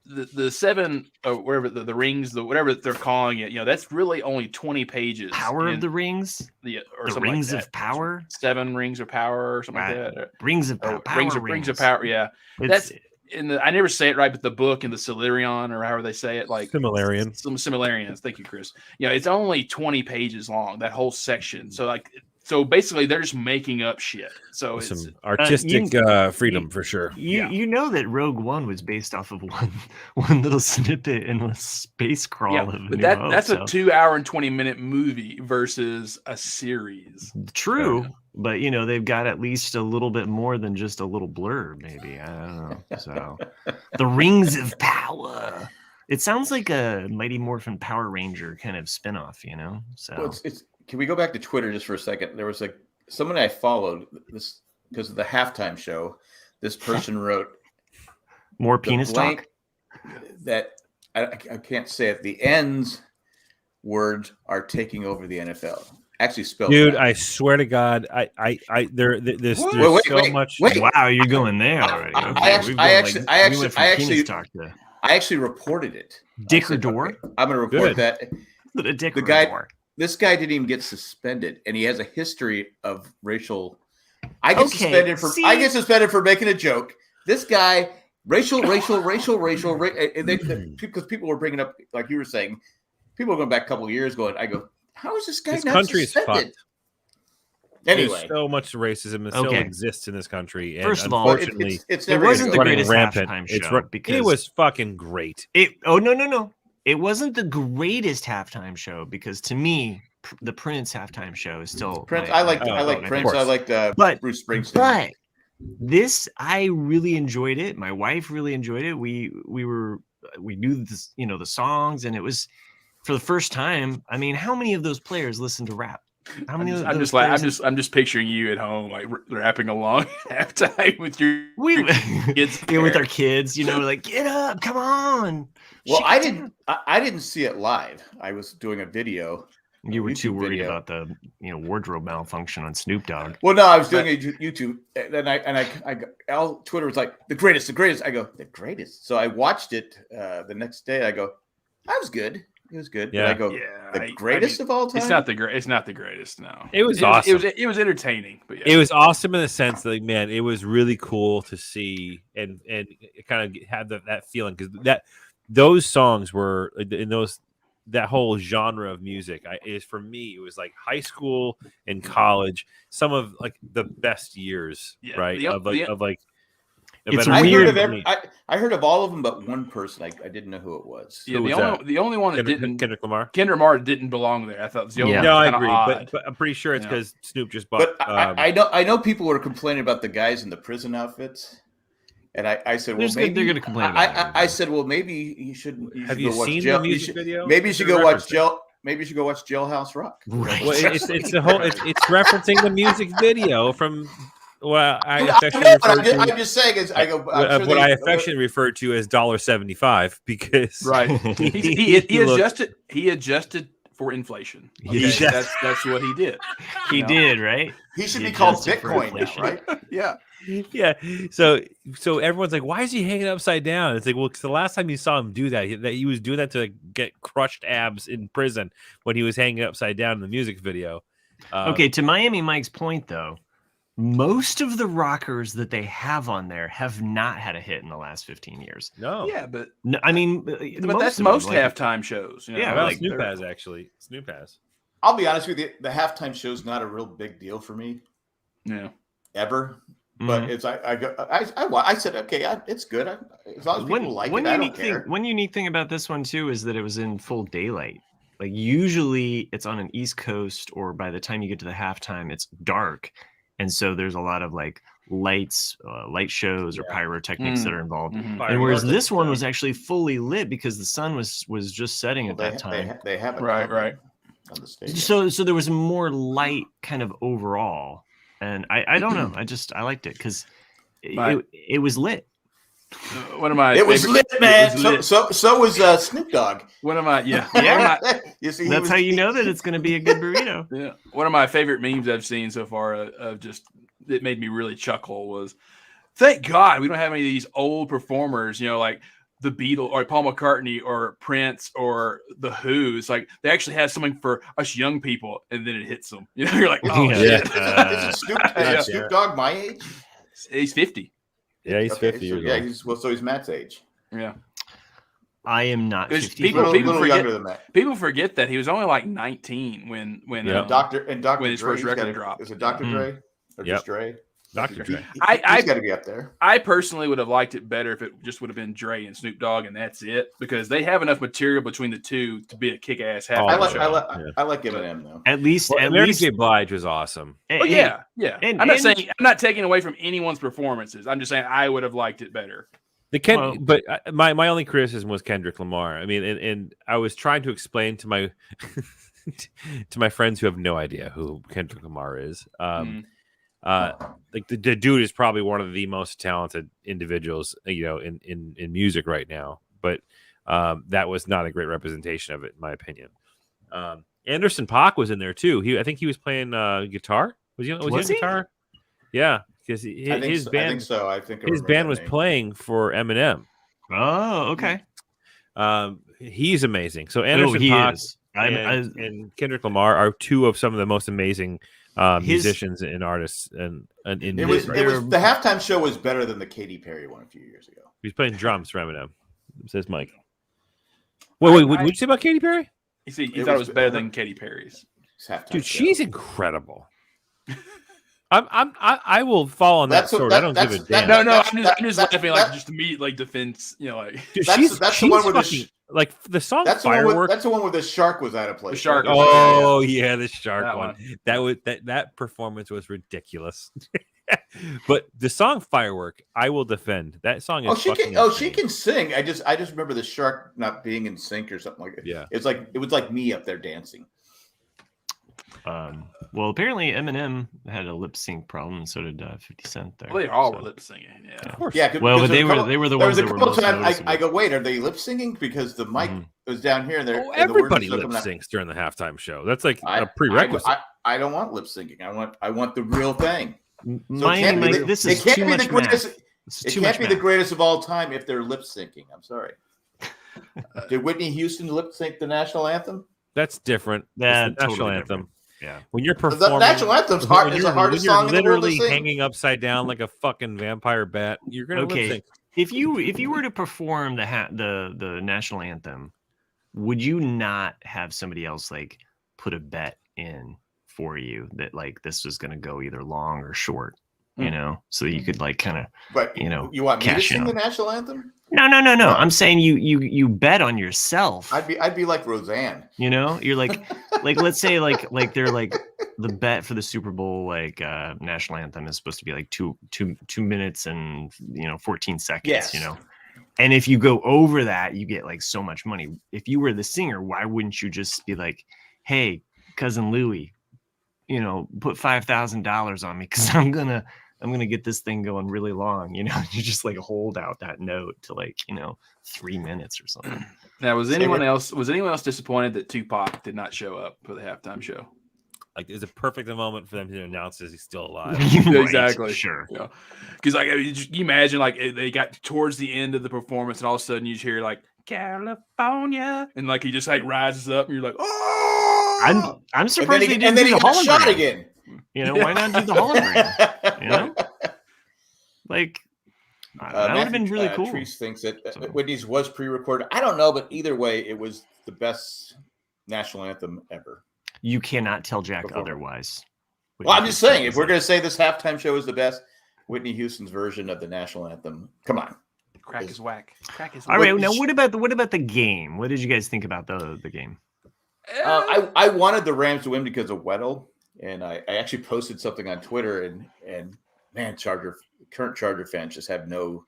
the 7 or whatever the rings, whatever they're calling it, that's really only 20 pages. Power of the Rings, or the something Rings like of Power, 7 Rings of Power, or something like that. Rings of Power, Rings of Power. Yeah, that's in the. I never say it right, but the book in the Silurion, or however they say it, like Silmarillion. Some Silmarillions. Thank you, Chris. It's only 20 pages long, that whole section. So basically, they're just making up shit. So some it's artistic freedom for sure. You know that Rogue One was based off of one little snippet in a space crawl of New Hope. That's a 2 hour and 20-minute movie versus a series. True, but they've got at least a little bit more than just a little blurb. Maybe, I don't know. So, the Rings of Power. It sounds like a Mighty Morphin Power Ranger kind of spinoff, So well, it's can we go back to Twitter just for a second? There was someone I followed this because of the halftime show. This person wrote more penis talk. That I can't say it. The ends words are taking over the NFL. Actually spelled. Dude, I swear to God, there's so much. Wow, you're going there already. I actually reported it. Dick or door? I'm going to report that. The dick or door. This guy didn't even get suspended, and he has a history of racial. I get suspended for making a joke. This guy, racial, because people were bringing up, like you were saying, people are going back a couple of years going. I go, how is this guy not suspended? Anyway, there's so much racism that still exists in this country. And first of all, unfortunately, it wasn't the greatest halftime show because it was fucking great. No. It wasn't the greatest halftime show because to me, the Prince halftime show is still Prince. I like Prince. I like Bruce Springsteen. But this, I really enjoyed it. My wife really enjoyed it. We knew this, the songs, and it was for the first time. I mean, how many of those players listen to rap? How many? I'm just picturing you at home, like rapping along halftime with your kids. With our kids, like get up, come on. Well, I didn't see it live. I was doing a video. You were too worried about the wardrobe malfunction on Snoop Dogg. Well, no, I was doing a YouTube, and all Twitter was like the greatest. I go the greatest. So I watched it the next day. I go, that was good. It was good. Yeah. And I go, the greatest of all time. It's not the greatest. No, it was awesome. It was entertaining. But it was awesome in the sense that, man, it was really cool to see and kind of have that feeling because those songs were in that whole genre of music. For me, it was like high school and college, some of like the best years, right? It's I weird. I heard of all of them, but one person. I didn't know who it was. Yeah, Who the only one that Kendrick Lamar. Kendrick Lamar didn't belong there. I thought it was the only one. No, I Kinda agree, odd. but I'm pretty sure it's because Snoop just bought. But I know people were complaining about the guys in the prison outfits, and I said, well, maybe they're going to complain about I said, well, maybe you should. Have you seen the music video? Maybe you should go watch Maybe you should go watch Jailhouse Rock. Right. Well, it's referencing the music video from. Well, I'm just saying. I affectionately refer to as $1.75 because he adjusted for inflation. Okay? That's what he did. He did, right? He should be called Bitcoin now, right? Yeah. Yeah. So everyone's like, why is he hanging upside down? It's like, well, because the last time you saw him do that he was doing that to get crushed abs in prison when he was hanging upside down in the music video. Okay, to Miami Mike's point though, most of the rockers that they have on there have not had a hit in the last 15 years. No. Yeah, but no, I mean, but that's most halftime shows. You know? Yeah, well, like Snoop has actually. Snoop has. I'll be honest with you. The halftime show is not a real big deal for me. Yeah. Ever. But it's I said okay, it's good as long as people like it. I don't care. One unique thing about this one too is that it was in full daylight. Like usually it's on an East Coast, or by the time you get to the halftime, it's dark, and so there's a lot of like lights, light shows or pyrotechnics that are involved. Mm-hmm. And whereas this one was actually fully lit because the sun was just setting at that time. They have it right on the stage. So there was more light kind of overall. And I don't know. I liked it because it was lit. One of my it was lit, man. So was Snoop Dogg. One of my You see, that's how you know that it's going to be a good burrito. Yeah. One of my favorite memes I've seen so far of just it made me really chuckle was, thank God we don't have any of these old performers. You know, like the Beatles or Paul McCartney or Prince or the Who. It's like they actually have something for us young people, and then it hits them. You know, you're like, oh shit. Is Snoop Dogg my age? He's 50. Yeah, he's 50 years old. So he's Matt's age. Yeah. I am not 50. People forget, younger than that. People forget that he was only like 19 when Dr. when his first record dropped. Is it Dr. Dre or just Dre? Dr. Dre. He's got to be up there. I personally would have liked it better if it just would have been Dre and Snoop Dogg and that's it, because they have enough material between the two to be a kick-ass half. I like Eminem though. At least Mary J. Blige was awesome. Oh yeah. I'm not taking away from anyone's performances. I'm just saying I would have liked it better. But my only criticism was Kendrick Lamar. I mean, and I was trying to explain to my to my friends who have no idea who Kendrick Lamar is. Like the dude is probably one of the most talented individuals, you know, in music right now. But that was not a great representation of it, in my opinion. Anderson .Paak was in there too. I think he was playing guitar. Was he on guitar? Yeah, because his band. I think so. I think his band was playing for Eminem. Oh, okay. He's amazing. So Anderson .Paak and Kendrick Lamar are two of some of the most amazing musicians and artists and in was the halftime show was better than the Katy Perry one a few years ago. He's playing drums for Eminem, says Mike. Wait, what did you say about Katy Perry? You thought it was better than Katy Perry's. Dude, she's incredible. I will fall on that sword. I don't give a damn. No, I'm just laughing like just immediate defense. You know, like dude, that's the one with the song. That's Firework. That's the one where the shark was out of place. The shark. Oh yeah, the shark one. That performance was ridiculous. But the song Firework, I will defend. That song is she can sing. I just remember the shark not being in sync or something like that. Yeah. It was like me up there dancing. Well, apparently Eminem had a lip sync problem, and so did 50 Cent there. Well, they all were lip singing, yeah. Of course. Yeah, well, but they were the ones that were most noticeable. I go, wait, are they lip singing? Because the mic was down here, and everybody lip syncs during the halftime show. That's like a prerequisite. I don't want lip syncing. I want the real thing. This is too much math. It can't be the greatest of all time if they're lip syncing. I'm sorry. Did Whitney Houston lip sync the national anthem? That's different. That's the national anthem. Different. Yeah. When you're performing, the national anthem's hard. It's the hardest song in the world to sing. Literally hanging upside down like a fucking vampire bat. You're gonna lip sync. If you were to perform the national anthem, would you not have somebody else like put a bet in for you that like this was going to go either long or short? you know, so you could like kind of, But you know, you want me to cash sing in the on. national anthem? No. I'm saying you bet on yourself. I'd be like Roseanne. You know, you're like let's say like they're like the bet for the Super Bowl national anthem is supposed to be like two minutes and 14 seconds. Yes. You know, and if you go over that, you get like so much money. If you were the singer, why wouldn't you just be like, hey, cousin Louie, put $5,000 on me because I'm gonna get this thing going really long. You just like hold out that note to 3 minutes or something. Now, was anyone else disappointed that Tupac did not show up for the halftime show? Like, it's a perfect moment for them to announce that he's still alive. Right, exactly. Sure. Because you imagine like they got towards the end of the performance, and all of a sudden you just hear like California, and like he just like rises up, and you're like, oh! I'm surprised he got shot again. Why not do the hologram? Like. That would have been really cool. Treese thinks that Whitney's was pre-recorded. I don't know, but either way, it was the best national anthem ever. You cannot tell Jack otherwise. Well, I'm just saying, if we're going to say this halftime show is the best, Whitney Houston's version of the national anthem, come on. Crack is whack. All right, now what about the game? What did you guys think about the game? I wanted the Rams to win because of Weddle, and I actually posted something on Twitter, and man, current Charger fans just have no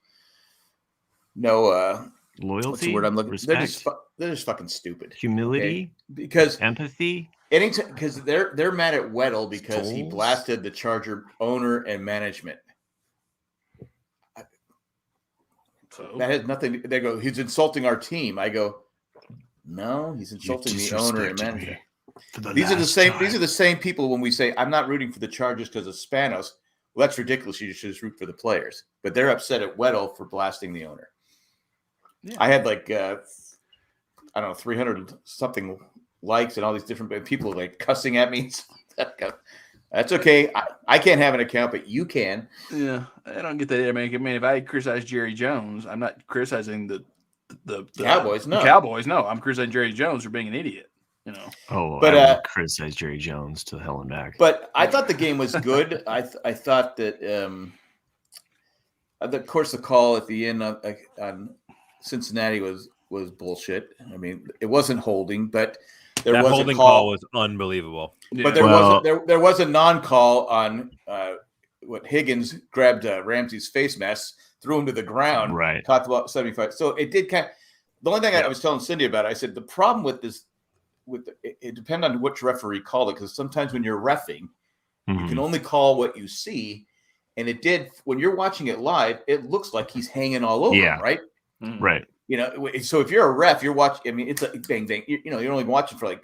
loyalty. What's the word I'm looking? Respect, they're just fucking stupid. Humility, because empathy. Because they're mad at Weddle because he blasted the Charger owner and management. So that has nothing. They go, he's insulting our team. I go, no, he's insulting the owner and management. These are the same people when we say I'm not rooting for the Chargers because of Spanos. Well, that's ridiculous. You should just root for the players. But they're upset at Weddle for blasting the owner. Yeah. I had 300 something likes and all these different people like cussing at me. That's okay. I can't have an account, but you can. Yeah, I don't get that. I mean, if I criticize Jerry Jones, I'm not criticizing the Cowboys. No, the Cowboys. No, I'm criticizing Jerry Jones for being an idiot. Oh, but I would criticize Jerry Jones to hell and back. But I thought the game was good. I thought that, of course, the call at the end on Cincinnati was bullshit. I mean, it wasn't holding, but there was holding call was unbelievable. But there was a non-call on what Higgins grabbed Ramsey's face mask, threw him to the ground. Right. Talked about 75. So it did kind of. The only thing I was telling Cindy about, I said the problem with this. It depends on which referee called it, because sometimes when you're reffing, you can only call what you see, and it did when you're watching it live. It looks like he's hanging all over him, right? Mm-hmm. Right. So if you're a ref, you're watching. I mean, it's a bang bang. You're only watching for like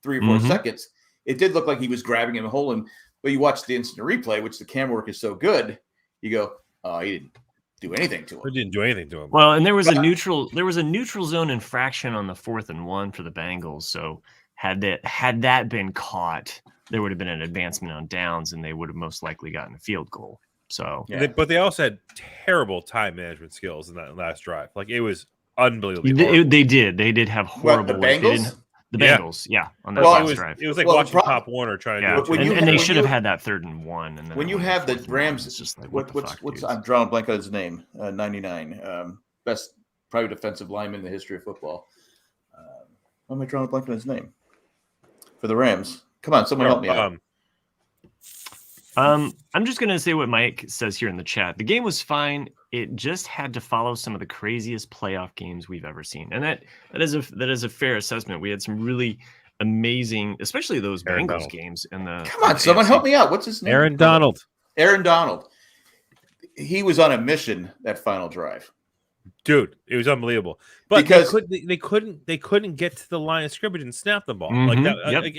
3 or 4 seconds. It did look like he was grabbing him and holding him, but you watch the instant replay, which the camera work is so good. You go, oh, he didn't do anything to him. He didn't do anything to him. Well, and there was a neutral zone infraction on the 4th and 1 for the Bengals. So had that been caught, there would have been an advancement on downs, and they would have most likely gotten a field goal. So, but they also had terrible time management skills in that last drive. Like, it was unbelievable. They did have horrible. The Bengals. The Bengals, on that last drive. It was like watching Pop Warner trying to do it. And they should have had that 3rd and 1. And then when you have the Rams, it's just like, what's I'm drawing a blank on his name. 99, best private defensive lineman in the history of football. Why am I drawing a blank on his name? For the Rams, come on, someone help me out. I'm just gonna say what Mike says here in the chat. The game was fine. It just had to follow some of the craziest playoff games we've ever seen, and that is a fair assessment. We had some really amazing, especially those Bengals games. And come on, someone help me out. What's his name? Aaron Donald. He was on a mission that final drive. Dude, it was unbelievable. But because they couldn't get to the line of scrimmage and snap the ball like that. Yep. Like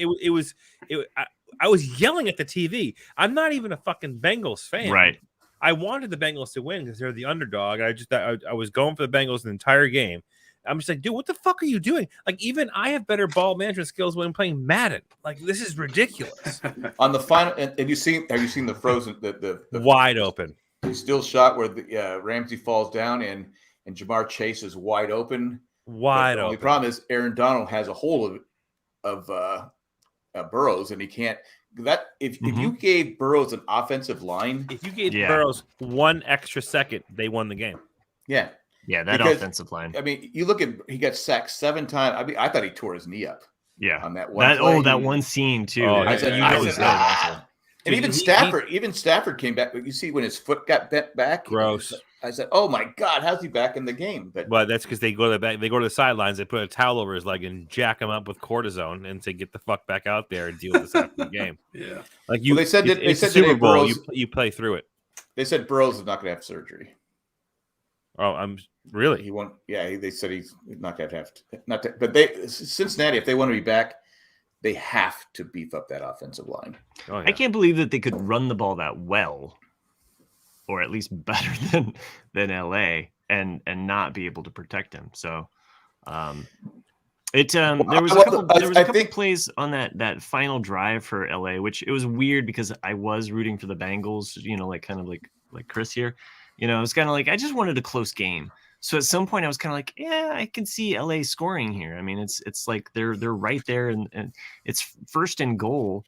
I was yelling at the TV. I'm not even a fucking Bengals fan. Right. I wanted the Bengals to win because they're the underdog. I was going for the Bengals the entire game. I'm just like, dude, what the fuck are you doing? Like, even I have better ball management skills when playing Madden. Like, this is ridiculous. On the final, have you seen the frozen the wide open still shot where the Ramsey falls down and Jamar Chase is wide open? Wide open. The problem is Aaron Donald has a hold of Burrows, and he can't that if you gave Burrows an offensive line, if you gave Burrows 1 extra second, they won the game. Yeah. Yeah, that offensive line. I mean, you look at he got sacked 7 times. I mean, I thought he tore his knee up. Yeah, on that one. That one scene too. Oh, I said, and even Stafford came back. But you see when his foot got bent back. Gross. I said, "Oh my God, how's he back in the game?" But that's because they go to the back. They go to the sidelines. They put a towel over his leg and jack him up with cortisone and say, "Get the fuck back out there and deal with this after the game." Yeah, like you. Well, they said it's the Super Bowl. Burrows, you play through it. They said Burrows is not going to have surgery. Oh, I'm really. He won't. Yeah, they said he's not going to have. But they Cincinnati, if they want to be back, they have to beef up that offensive line. Oh, yeah. I can't believe that they could run the ball that well, or at least better than LA, and not be able to protect him. So, there was a couple plays on that final drive for LA, which it was weird because I was rooting for the Bengals. You know, like Chris here. You know, it was kind of like I just wanted a close game. So at some point I was kind of like, yeah, I can see LA scoring here. I mean, it's like they're right there, and it's 1st and goal.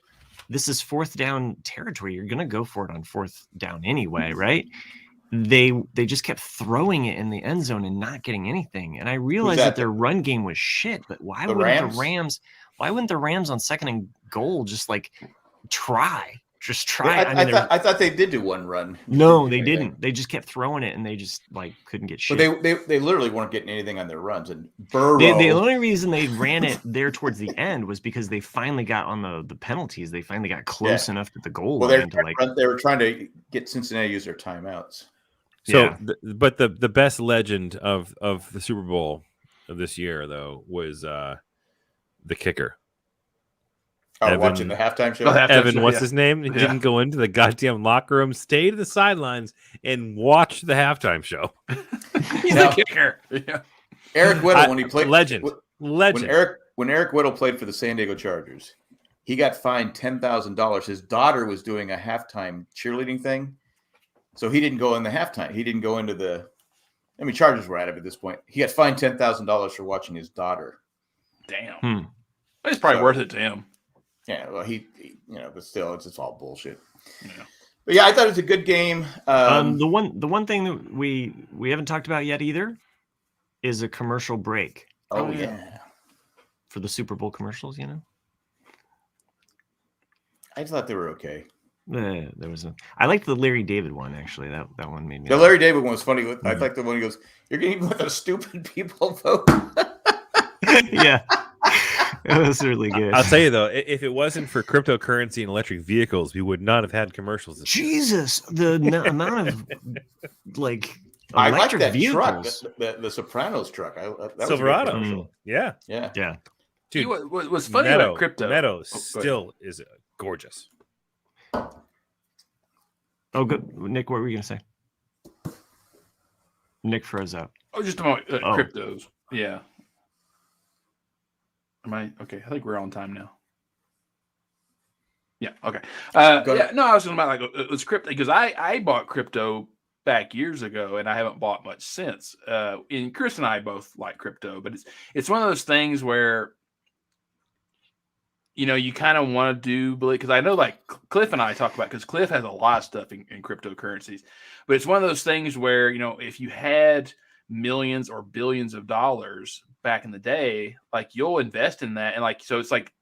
This is 4th down territory. You're gonna go for it on 4th down anyway, right? They just kept throwing it in the end zone and not getting anything. And I realized that their run game was shit. But why wouldn't the Rams on 2nd and goal just like try? Just try. I thought they did do one run. No, they didn't. They just kept throwing it, and they just like couldn't get shit. But they literally weren't getting anything on their runs. And Burrow, the only reason they ran it there towards the end was because they finally got on the penalties. They finally got close enough to the goal line they were trying to get Cincinnati to use their timeouts. So, but the best legend of the Super Bowl of this year though was the kicker. Watching the halftime show. What's his name? He didn't go into the goddamn locker room, stay to the sidelines, and watch the halftime show. He's the kicker. Yeah. Eric Weddle, when he played, legend. When Eric Weddle played for the San Diego Chargers, he got fined $10,000. His daughter was doing a halftime cheerleading thing, so he didn't go in the halftime. He didn't go into the. I mean, Chargers were out of it at this point. He got fined $10,000 for watching his daughter. Damn. It's probably worth it to him. Yeah, well, he but still, it's all bullshit. Yeah. But yeah, I thought it was a good game. The one thing that we haven't talked about yet either is a commercial break. Oh yeah, for the Super Bowl commercials, you know. I thought they were okay. There was I liked the Larry David one actually. That one made me. The Larry David one was funny. Mm-hmm. I like the one he goes, "You're going to let the stupid people vote." Yeah. It was really good. I'll tell you though, if it wasn't for cryptocurrency and electric vehicles, we would not have had commercials. Jesus, the amount of like I like that vehicles. truck, the Sopranos truck. That Silverado. Yeah. Dude, what's funny about crypto? Meadow still is gorgeous. Oh, good, Nick. What were you gonna say? Nick froze up. Oh, just about cryptos. Yeah. Am I okay? I think we're on time now. Yeah. Okay. I was talking about like it was crypto because I bought crypto back years ago and I haven't bought much since. And Chris and I both like crypto, but it's one of those things where you kind of want to do because I know like Cliff and I talk about because Cliff has a lot of stuff in cryptocurrencies, but it's one of those things where if you had millions or billions of dollars back in the day, like you'll invest in that, and like so it's like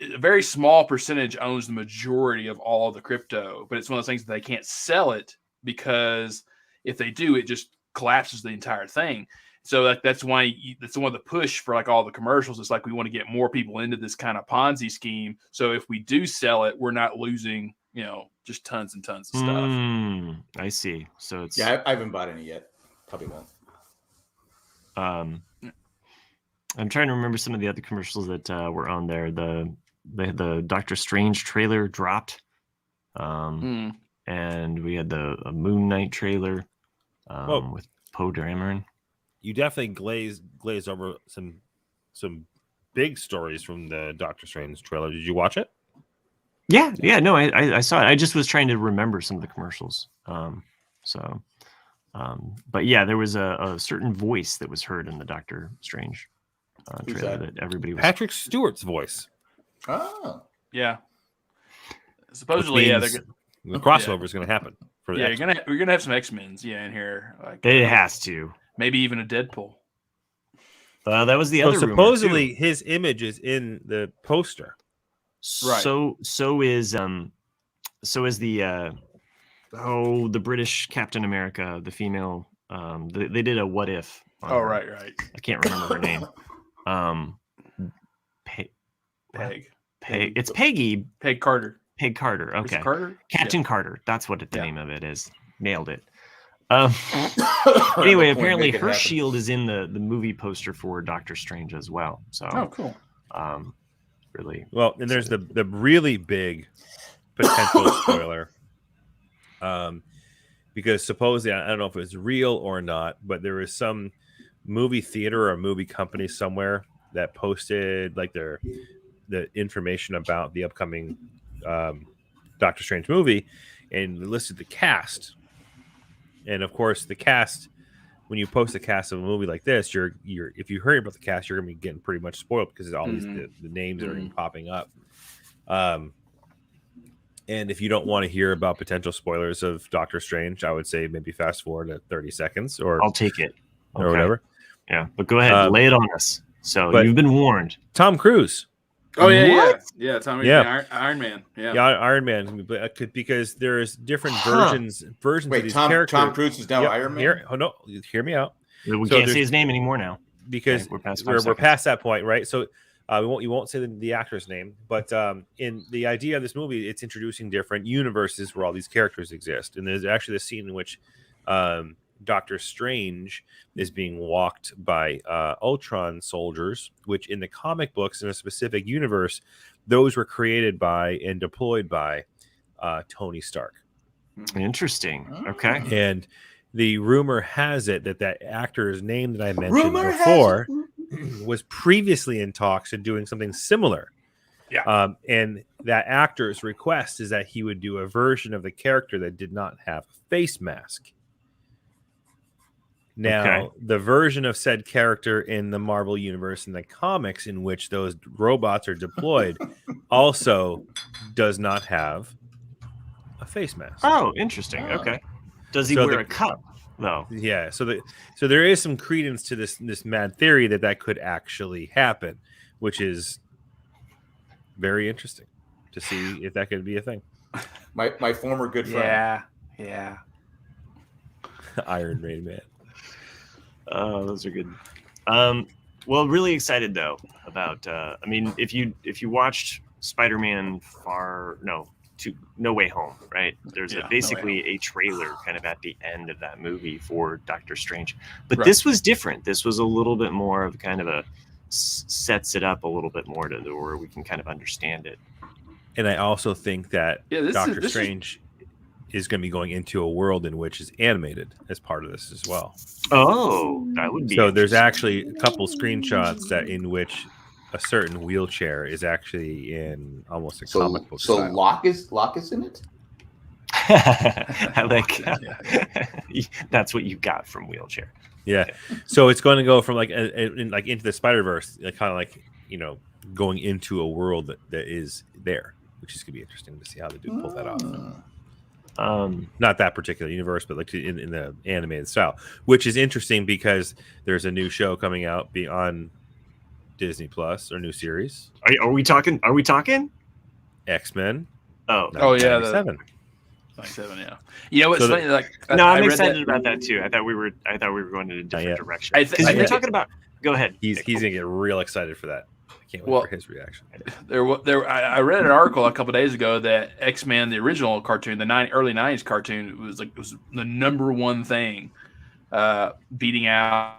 a very small percentage owns the majority of all of the crypto, but it's one of those things that they can't sell it because if they do, it just collapses the entire thing. So that's why that's one of the push for like all the commercials. It's like we want to get more people into this kind of Ponzi scheme. So if we do sell it, we're not losing just tons and tons of stuff. I see. So it's I haven't bought any yet. Probably won't. I'm trying to remember some of the other commercials that were on there. The Doctor Strange trailer dropped, and we had the Moon Knight trailer with Poe Dameron. You definitely glazed over some big stories from the Doctor Strange trailer. Did you watch it? Yeah. No, I saw it. I just was trying to remember some of the commercials. But yeah, there was a certain voice that was heard in the Doctor Strange trailer that everybody was. Patrick Stewart's voice. Oh, yeah. Supposedly, yeah, they're the crossover is going to happen. We're gonna have some X-Men's, in here. Like, it has to. Maybe even a Deadpool. That was the other. Supposedly, his image is in the poster. Right. So is the the British Captain America, the female. They did a what if. Right. I can't remember her name. Peg. It's Peggy. Peg Carter. Peg Carter. Okay. Carter? Captain Carter. That's what the name of it is. Nailed it. Anyway, apparently her shield is in the movie poster for Doctor Strange as well. So cool. Really well, and there's the really big potential spoiler. Because supposedly, I don't know if it was real or not, but there was some movie theater or movie company somewhere that posted like the information about the upcoming Doctor Strange movie and listed the cast. And of course, the cast, when you post the cast of a movie like this, you're if you heard about the cast, you're gonna be getting pretty much spoiled because all these the names that are popping up. And if you don't want to hear about potential spoilers of Doctor Strange, I would say maybe fast forward to 30 seconds, or I'll take it, or whatever. Yeah, but go ahead, lay it on us. So you've been warned. Tom Cruise. Oh yeah, Tom. Yeah, Iron Man. Yeah, Iron Man. Because there's different versions Wait, of these Tom characters. Tom Cruise is now Iron Man. Hear me out. We can't say his name anymore now because we're past that point, right? So you won't say the actor's name, but in the idea of this movie, it's introducing different universes where all these characters exist, and there's actually the scene in which Doctor Strange is being walked by Ultron soldiers, which in the comic books in a specific universe, those were created by and deployed by Tony Stark. Interesting. Okay. And the rumor has it that actor's name that I mentioned before was previously in talks and doing something similar. Yeah. And that actor's request is that he would do a version of the character that did not have a face mask. Now, the version of said character in the Marvel Universe in the comics in which those robots are deployed also does not have a face mask. Oh, interesting. Okay. Does he wear a cup, though? Yeah. So there is some credence to this mad theory that could actually happen, which is very interesting to see if that could be a thing. My former good friend. Yeah. Iron Man. Those are good. Well, really excited though about. I mean, if you watched Spider-Man No Way Home, right? There's basically a trailer kind of at the end of that movie for Doctor Strange, but this was different. This was a little bit more of kind of a sets it up a little bit more to where we can kind of understand it. And I also think that Doctor Strange is going to be going into a world in which is animated as part of this as well. Oh, that would be so. There's actually a couple screenshots in which a certain wheelchair is actually in almost a comic book style. So Locke is in it? I like that's what you got from Wheelchair. Yeah. Okay. So it's going to go from into the Spider-Verse, kind of like, going into a world that is there, which is going to be interesting to see how they do pull that off. Not that particular universe, but like in the animated style, which is interesting because there's a new show coming out on Disney Plus, or new series. Are we talking? X-Men. Oh yeah, 97. 97, yeah. You know what's funny? I'm excited about that too. I thought we were going in a different direction. Because you're talking about. Go ahead. He's gonna get real excited for that. I can't wait for his reaction. I read an article a couple days ago that X-Men, the original cartoon, the early '90s cartoon, was the number one thing, beating out.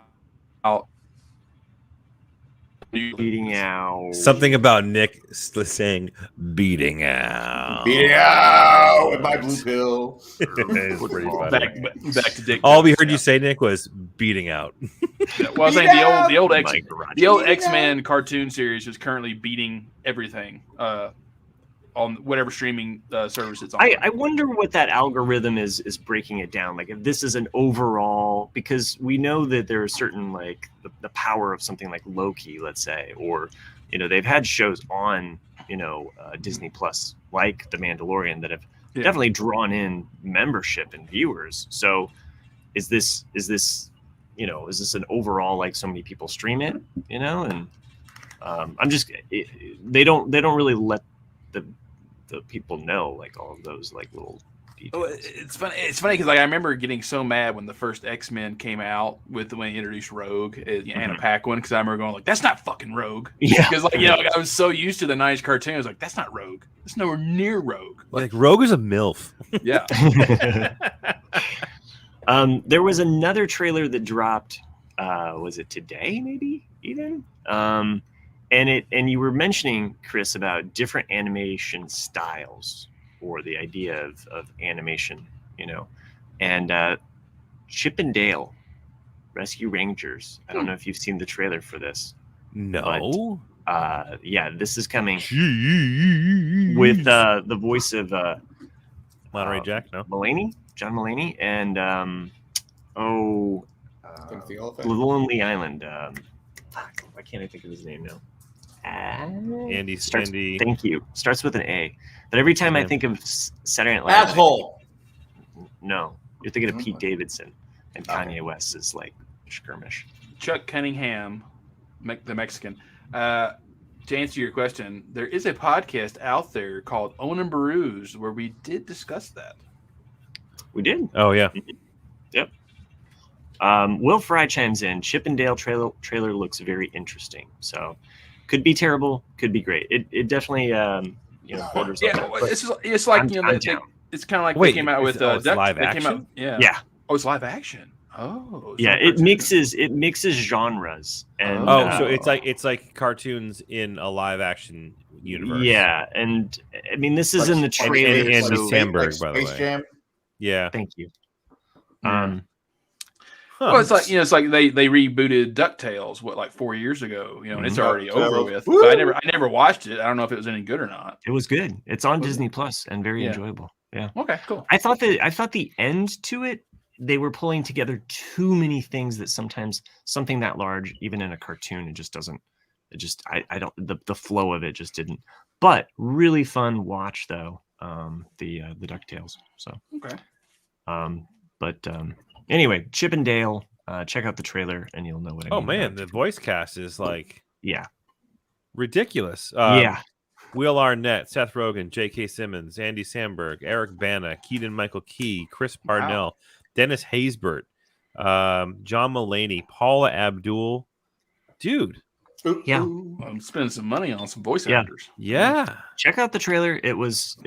Something about Nick saying beating out with my blue pill. It's pretty funny. Back to Dick. All we heard you say, Nick, was beating out. Well, I was saying the old X-Men cartoon series is currently beating everything on whatever streaming service it's on. I wonder what that algorithm is breaking it down. Like if this is an overall, because we know that there are certain the power of something like Loki, let's say, or they've had shows on Disney Plus, like The Mandalorian, that have definitely drawn in membership and viewers. So is this an overall, like, so many people stream it, and they don't really let the people know, like, all of those, like, little details. It's funny because, like, I remember getting so mad when the first X-Men came out when he introduced Rogue, Anna Paquin, because I remember going, like, that's not fucking Rogue. Yeah, because, like, I was so used to the 90s cartoon. I was like, that's not Rogue. It's nowhere near Rogue. Like Rogue is a MILF. Yeah. There was another trailer that dropped. Was it today? Maybe even. And you were mentioning, Chris, about different animation styles, or the idea of animation, and Chip and Dale Rescue Rangers. I don't know if you've seen the trailer for this. No. But, this is coming with the voice of Monterey Jack. No, John Mulaney, and the Lonely Island. Why can't I think of his name now? Andy. Thank you. Starts with an A. But every time I think of Saturday Night Live, asshole. No, you're thinking of Pete Davidson, and Kanye West is like skirmish. Chuck Cunningham, the Mexican. To answer your question, there is a podcast out there called Own and Peruse where we did discuss that. We did. Oh yeah. Yep. Will Fry chimes in. Chip and Dale trailer looks very interesting. So, could be terrible, could be great. It definitely borders. Yeah, it's like it's kind of like they came out with live action. Yeah. Oh, it's live action. Oh. Yeah, it mixes genres. And so it's like cartoons in a live action universe. Yeah, and I mean, this is in the trailer. Andy Samberg, by the way. Jam. Yeah. Thank you. Well, it's like it's like they rebooted DuckTales like 4 years ago, and it's already over with. Woo! But I never watched it. I don't know if it was any good or not. It was good. It's on Disney Plus and very enjoyable. Yeah. Okay, cool. I thought the end to it, they were pulling together too many things that sometimes something that large, even in a cartoon, it just doesn't. It just I don't the flow of it just didn't. But really fun watch though. The DuckTales. So okay. Anyway, Chip and Dale, check out the trailer and you'll know what I mean. Oh man, the voice cast is like ridiculous. ridiculous. Will Arnett, Seth Rogen, J.K. Simmons, Andy Samberg, Eric Bana, Keaton Michael Key, Chris Parnell, Dennis Haysbert, John Mulaney, Paula Abdul. Dude. Yeah. I'm spending some money on some voice actors. Yeah. Check out the trailer. It was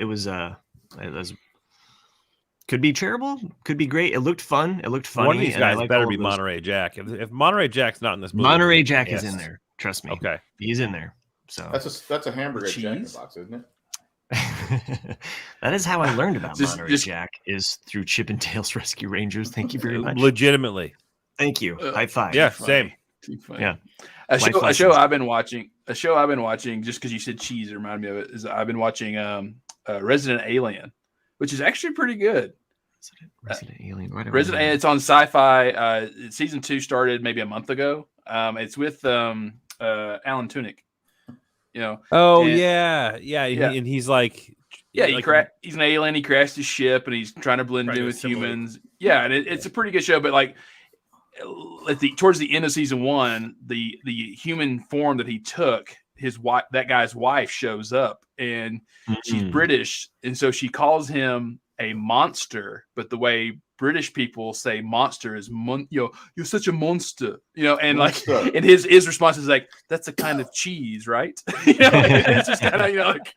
could be terrible, could be great. It looked fun. It looked funny. One of these guys better be Monterey Jack. If Monterey Jack's not in this movie, Monterey Jack is in there. Trust me. Okay, he's in there. So that's a hamburger Jack in the Box, isn't it? That is how I learned about Monterey Jack, is through Chip and Dale's Rescue Rangers. Thank you very much. Legitimately. Thank you. High five. Yeah, same. Yeah. A show I've been watching just because you said cheese reminded me of it, is I've been watching Resident Alien, which is actually pretty good. Resident Alien. It's on Sci-Fi. Season 2 started maybe a month ago. It's with Alan Tudyk. And he's like, he's an alien. He crashed his ship and he's trying to blend in with humans. Yeah, and it's a pretty good show. But like towards the end of season 1, the human form that he took, that guy's wife shows up, and she's British, and so she calls him a monster. But the way British people say monster is you're such a monster, and monster. Like, and his response is like, that's a kind of cheese, right? It's just kind of like.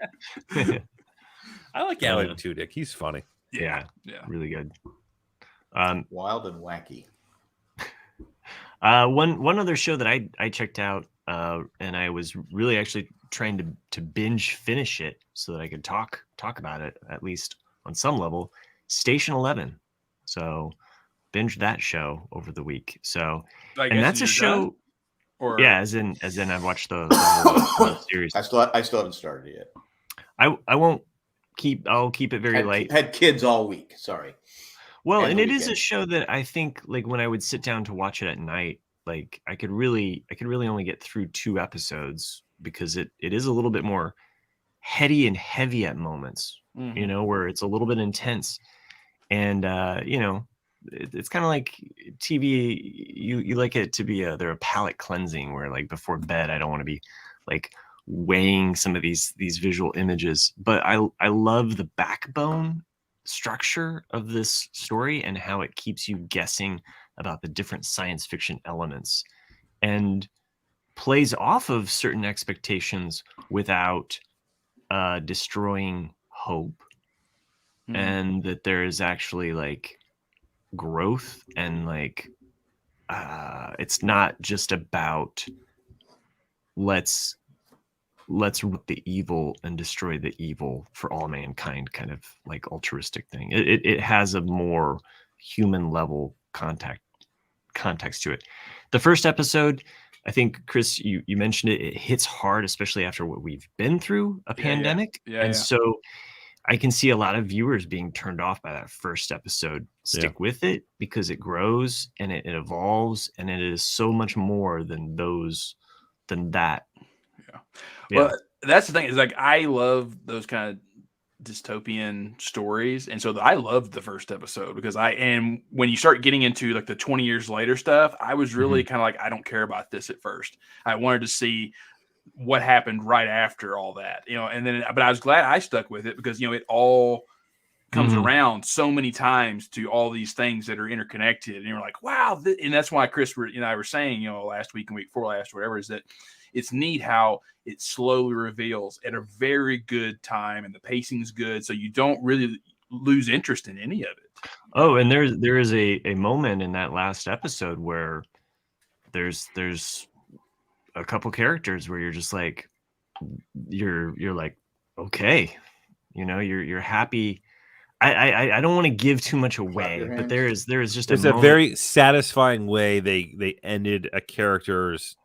I like Alan Tudyk. He's funny. Yeah, really good. Wild and wacky. One other show that I checked out, and I was really actually trying to binge finish it so that I could talk about it at least on some level. Station 11. So binge that show over the week. So and that's a show. As in I've watched the whole series. I still haven't started it yet. I won't keep. I'll keep it very light. Had kids all week. Sorry. Well, and it is a show that I think, like, when I would sit down to watch it at night, like I could really only get through 2 episodes because it is a little bit more heady and heavy at moments, you know, where it's a little bit intense. And, you know, it's kind of like TV. You like it to be they're a palate cleansing where like before bed, I don't want to be like weighing some of these visual images, but I love the backbone structure of this story and how it keeps you guessing about the different science fiction elements and plays off of certain expectations without destroying hope. And that there is actually like growth and like it's not just about let's root the evil and destroy the evil for all mankind kind of like altruistic thing. It has a more human level context to it. The first episode, I think, Chris, you mentioned it hits hard, especially after what we've been through, a pandemic. So I can see a lot of viewers being turned off by that first episode. Stick with it because it grows and it evolves, and it is so much more than that. Well, that's the thing is like I love those kind of dystopian stories, and so I loved the first episode because and when you start getting into like the 20 years later stuff, I was really kind of like, I don't care about this at first. I wanted to see what happened right after all that, you know, and then, but I was glad I stuck with it because, you know, it all comes around so many times to all these things that are interconnected. And you're like, wow. And that's why Chris and I were saying, you know, last week and week before last, whatever, is that it's neat how it slowly reveals at a very good time and the pacing's good. So you don't really lose interest in any of it. Oh, and there is a moment in that last episode where there's a couple characters where you're just like, you're like, okay, you know, you're happy. I don't want to give too much away, but there is just a very satisfying way they ended a character's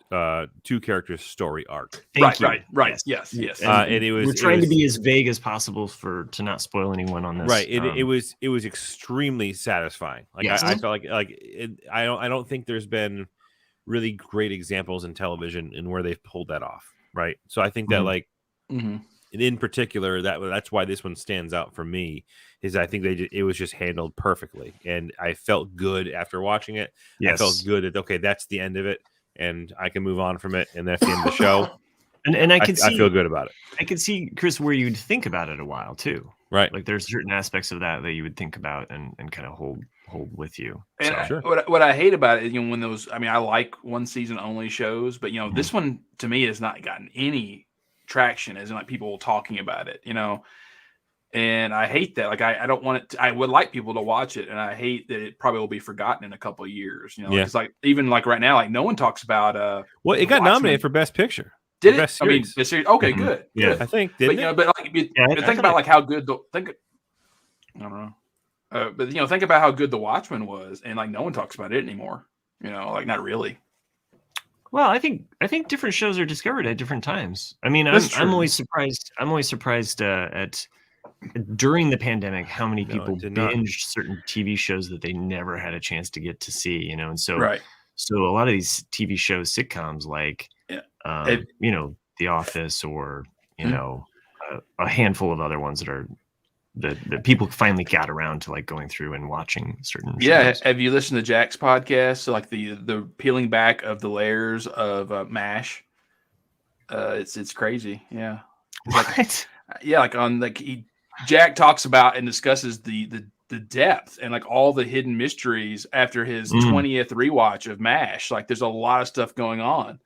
two characters story arc. Right. Yes. And we're trying to be as vague as possible to not spoil anyone on this. Right. It was extremely sasatisfying. Like I felt I don't think there's been really great examples in television in where they've pulled that off. Right. So I think that in particular, that's why this one stands out for me. Is I think it was just handled perfectly, and I felt good after watching it. I felt good that okay, that's the end of it, and I can move on from it, and that's the end of the show. and I feel good about it. I can see, Chris, where you'd think about it a while too. Right. Like there's certain aspects of that you would think about and kind of hold with you. And what I hate about it is, you know, when those, I mean, I like one season only shows, but you know, this one to me has not gotten any traction as in like people talking about it, you know, and I hate that. Like I don't want it I would like people to watch it, and I hate that it probably will be forgotten in a couple of years, you know. It's like even like right now, like no one talks about well, it got nominated for Best Picture. Did it? Best series. I mean, the series. Okay, good. Yeah, I think. But you know, but like, think about like how good I don't know. But you know, think about how good The Watchmen was, and like no one talks about it anymore. You know, like not really. Well, I think different shows are discovered at different times. I mean, I'm always surprised. At during the pandemic how many people binged certain TV shows that they never had a chance to get to see. You know, and so so a lot of these TV shows, sitcoms, like you know, The Office, or you know, a handful of other ones that are. That people finally got around to like going through and watching certain shows. Have you listened to Jack's podcast? So like the peeling back of the layers of MASH. It's crazy. Yeah. What? Like on like Jack talks about and discusses the depth and like all the hidden mysteries after his 20th rewatch of MASH. Like there's a lot of stuff going on,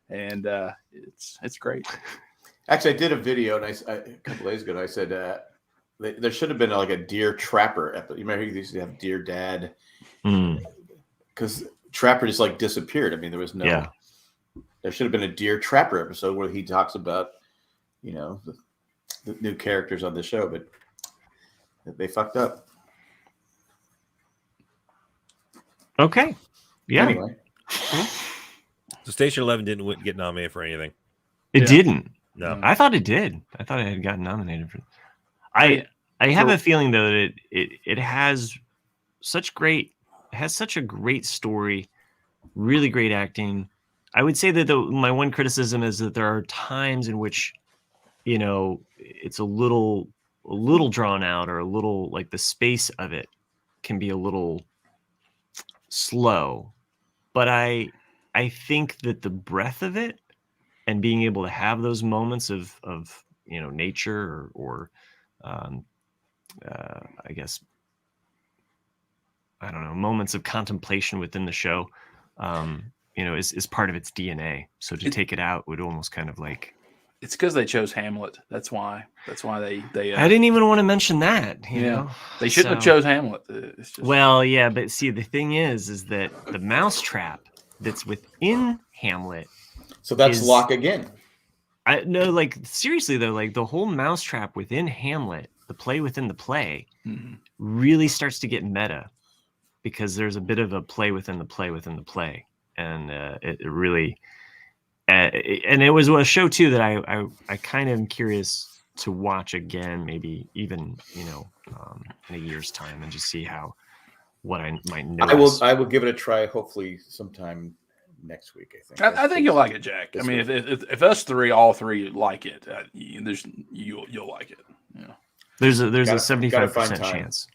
and it's great. Actually, I did a video and a couple days ago. And I said. There should have been like a Dear Trapper episode. You remember he used to have Dear Dad? Because Trapper just like disappeared. I mean, there was no. Yeah. There should have been a Dear Trapper episode where he talks about, you know, the new characters on the show, but they fucked up. Okay. Yeah. Anyway. So Station 11 didn't get nominated for anything. It didn't. No. I thought it did. I thought it had gotten nominated for. I have a feeling though that it has such a great story, really great acting. I would say that my one criticism is that there are times in which you know, it's a little drawn out, or a little like the space of it can be a little slow. But I think that the breadth of it and being able to have those moments of you know, nature or I guess, I don't know, moments of contemplation within the show, you know, is part of its DNA. So to take it out would almost kind of like. It's because they chose Hamlet. That's why. They. I didn't even want to mention that. You know, they shouldn't have chose Hamlet. It's just... Well, yeah, but see, the thing is that the mousetrap that's within Hamlet. So that's Locke again. No, like seriously though, like the whole mousetrap within Hamlet, the play within the play, really starts to get meta, because there's a bit of a play within the play within the play, and it really, and it was a show too that I kind of am curious to watch again, maybe even, you know, in a year's time, and just see what I might notice. I will give it a try. Hopefully sometime next week. I think you'll like it, Jack. I mean, if us all three like it, you'll like it. Yeah. There's a 75% chance.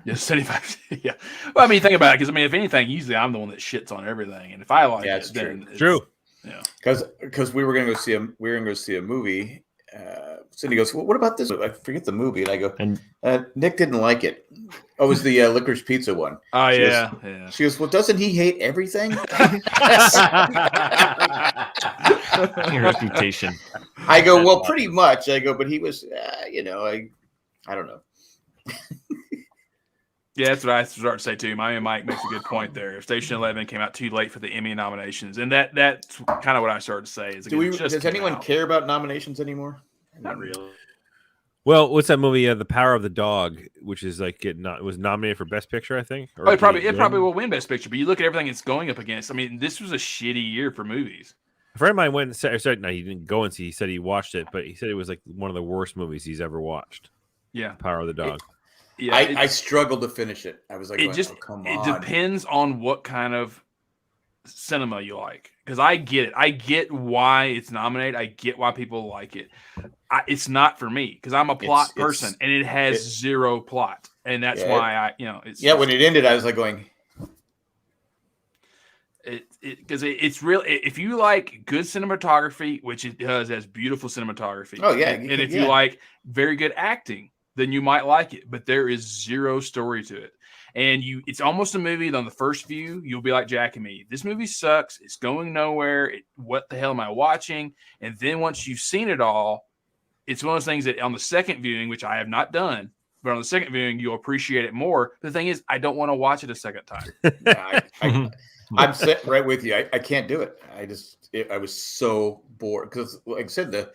Yeah, 75. Yeah. Well, I mean, think about it, because I mean, if anything, usually I'm the one that shits on everything, and if I like it, then it's true. Yeah. Because we were going to go see a movie. Cindy goes, "Well, what about this? I forget the movie," and I go, "Nick didn't like it. Oh, it was the licorice pizza one." Oh, she yeah. Goes, she goes, "Well, doesn't he hate everything?" Your reputation. I go, "Well, pretty much." I go, "But he was, you know, I don't know." Yeah, that's what I start to say too. My man Mike makes a good point there. Station 11 came out too late for the Emmy nominations, and that's kind of what I started to say. Is does anyone care about nominations anymore? Not really. Well, what's that movie? The Power of the Dog, which is like it was nominated for Best Picture, I think. Or it probably will win Best Picture. But you look at everything it's going up against. I mean, this was a shitty year for movies. A friend of mine went and said, no, he didn't go and see. He said he watched it, but he said it was like one of the worst movies he's ever watched. Yeah, Power of the Dog. I struggled to finish it. I was like, come on. It depends on what kind of cinema you like, because I get it. I get why it's nominated. I get why people like it. It's not for me, because I'm a plot person, and it has zero plot, and that's why when it ended, I was like going. Because it's real. If you like good cinematography, which it does, has beautiful cinematography. Oh yeah, and if you like very good acting, then you might like it. But there is zero story to it, and it's almost a movie that on the first view you'll be like Jack and me. This movie sucks. It's going nowhere. What the hell am I watching? And then once you've seen it all, it's one of those things that on the second viewing, which I have not done, but on the second viewing you'll appreciate it more. The thing is, I don't want to watch it a second time. I'm sitting right with you. I can't do it. I was so bored, because, like I said, the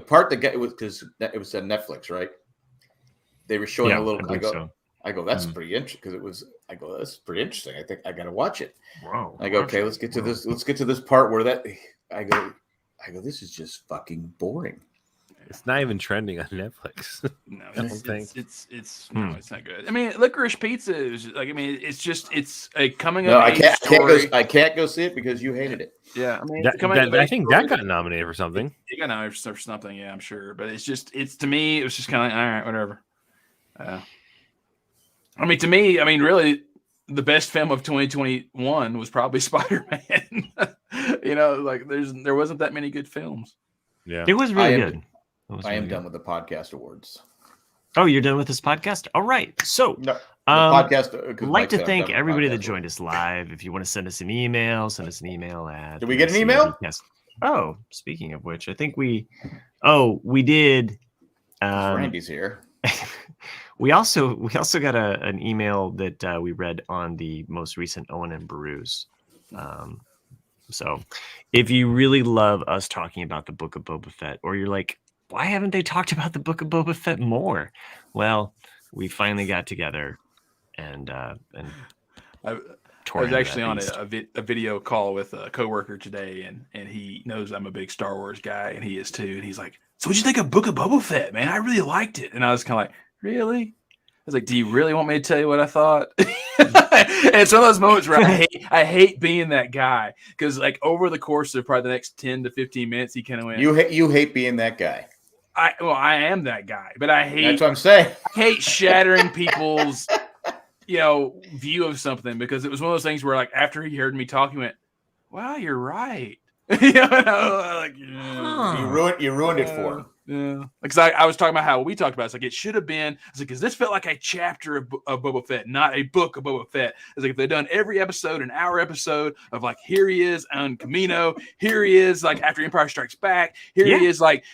part that got it was because it was on Netflix, right? They were showing a little. I go, that's pretty interesting, because it was. I go, that's pretty interesting. I think I got to watch it. Wow. I go, okay, let's get to this. Let's get to this part where that. I go, this is just fucking boring. It's not even trending on Netflix. No, it's not good. I mean, Licorice Pizza is like, I mean, it's a coming of age story. I can't go see it because you hated it. Yeah, I mean, I think that got nominated for something. It got nominated for something. Yeah, I'm sure, but it's to me, it was just kind of like, all right, whatever. I mean, to me, really, the best film of 2021 was probably Spider-Man. Like there wasn't that many good films. Yeah, it was really good. I am done with the podcast awards. Oh, you're done with this podcast? All right. So, podcast. I'd like to thank everybody that joined us live. If you want to send us an email, at. Did we get an email? Yes. Oh, speaking of which, I think we did. Randy's here. We also got an email that we read on the most recent Owen and Baruz. So, if you really love us talking about the Book of Boba Fett, or you're like, why haven't they talked about the Book of Boba Fett more? Well, we finally got together and I was actually on a video call with a coworker today, and he knows I'm a big Star Wars guy, and he is too. And he's like, "So what'd you think of Book of Boba Fett, man? I really liked it." And I was kind of like, "Really?" I was like, "Do you really want me to tell you what I thought?" And it's one of those moments where I hate being that guy, because like over the course of probably the next 10 to 15 minutes, he kind of went, You hate being that guy. I am that guy, but I hate. That's what I'm saying. I hate shattering people's, view of something, because it was one of those things where, like, after he heard me talk, he went, "Wow, you're right." You ruined it for him. Yeah, because I was talking about how we talked about it. It's like it should have been. It's like, because this felt like a chapter of Boba Fett, not a book of Boba Fett. It's like if they'd done every episode an hour episode of like, here he is on Camino, here he is like after Empire Strikes Back, here he is like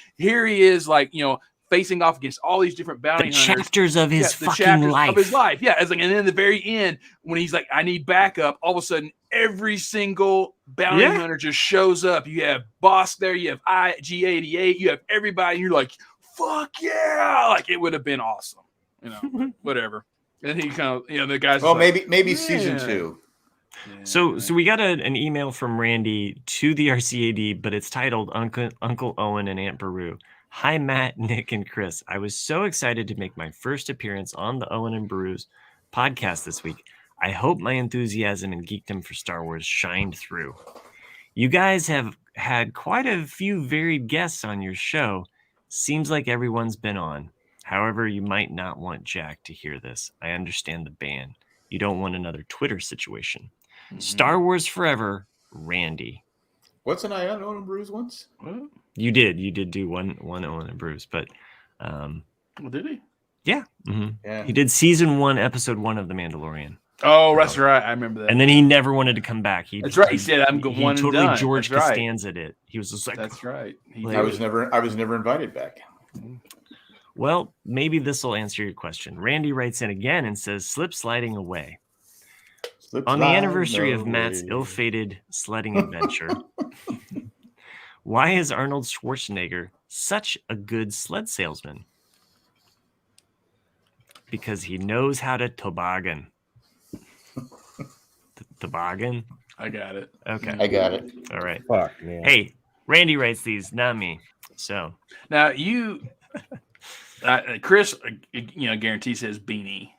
facing off against all these different bounty hunters. Chapters of his fucking life. Of his life. Yeah. It's like, and then at the very end, when he's like, I need backup, all of a sudden, every single bounty hunter just shows up. You have Bosk there, you have IG-88, you have everybody, and you're like, fuck yeah. Like, it would have been awesome. Whatever. And he kind of, the guys. Well, maybe season 2. Yeah. So we got an email from Randy to the RCAD, but it's titled Uncle Owen and Aunt Beru. Hi, Matt, Nick, and Chris. I was so excited to make my first appearance on the Owen and Beru's podcast this week. I hope my enthusiasm and geekdom for Star Wars shined through. You guys have had quite a few varied guests on your show. Seems like everyone's been on. However, you might not want Jack to hear this. I understand the ban. You don't want another Twitter situation. Mm-hmm. Star Wars Forever, Randy. What's an Owen and Bruce once? What? You did do one Owen and Bruce, but did he? Yeah. Mm-hmm. Yeah. He did season 1, episode 1 of The Mandalorian. Oh, that's right. I remember that. And then he never wanted to come back. That's right. He said, "I'm going one and totally done." George Costanza'd it. He was just like, "That's right." I was never invited back. Well, maybe this will answer your question. Randy writes in again and says, "Slip sliding away." On the anniversary of Matt's ill-fated sledding adventure, why is Arnold Schwarzenegger such a good sled salesman? Because he knows how to toboggan. Toboggan? I got it. Okay. I got it. All right. Fuck, man. Hey, Randy writes these, not me. So now you, Chris, guarantee says beanie.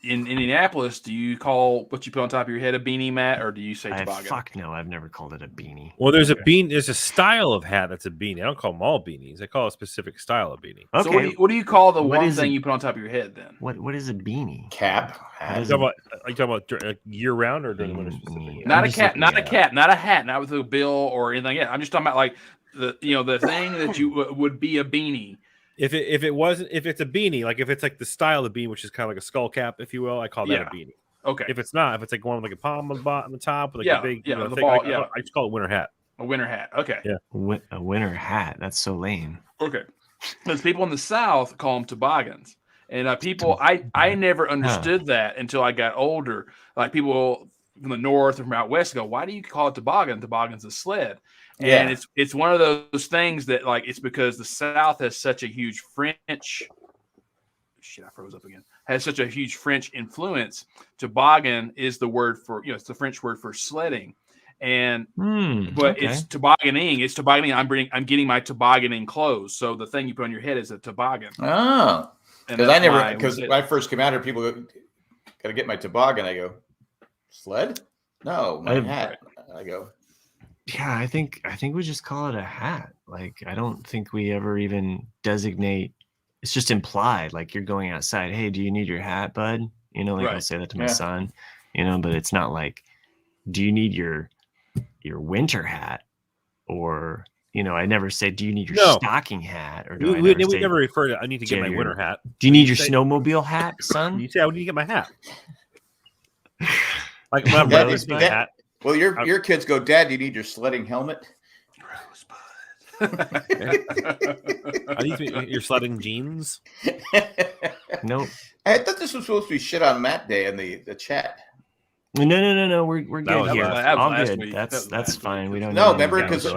In Indianapolis, do you call what you put on top of your head a beanie, Matt, or do you say toboggan? Fuck no, I've never called it a beanie. Well, there's a style of hat that's a beanie. I don't call them all beanies. I call a specific style of beanie. Okay. So what do you call the one thing you put on top of your head then? What is a beanie? Cap. Are you talking about year round or during the winter specifically? Not a cap, not a cap, not a hat, not with a bill or anything yet. I'm just talking about like the thing that you would be a beanie. If it's a beanie, like if it's like the style of beanie, which is kind of like a skull cap, if you will, I call that a beanie. Okay. If it's not, if it's like one with like a palm on the top, with like a big the thing, ball, I just call it winter hat. A winter hat. Okay. Yeah. A winter hat. That's so lame. Okay. Because people in the South call them toboggans, and people I never understood that until I got older. Like people from the North or from out West go, "Why do you call it toboggan? Toboggan's a sled." And it's one of those things that, like, it's because the South has such a huge French. Shit, I froze up again. Has such a huge French influence. Toboggan is the word for, it's the French word for sledding, and it's tobogganing. It's tobogganing. I'm getting my tobogganing clothes. So the thing you put on your head is a toboggan. Oh, because when I first came out here, people go, "Got to get my toboggan." I go, "Sled? No, my hat." I go. Yeah, I think we just call it a hat. Like, I don't think we ever even designate. It's just implied. Like, you're going outside. Hey, do you need your hat, bud? I'll say that to my son. But it's not like, do you need your winter hat? Or, I never say, do you need your stocking hat? Or we never refer to, I need to get my winter hat. Do you need your snowmobile hat, son? You say, I need to get my hat. Like, my brother's my hat. Well, your kids go, "Dad, do you need your sledding helmet?" Rosebud. I need your sledding jeans. Nope. I thought this was supposed to be shit on Matt Day in the chat. No. We're good here. All good. Week. That's fine. We don't. No, remember, because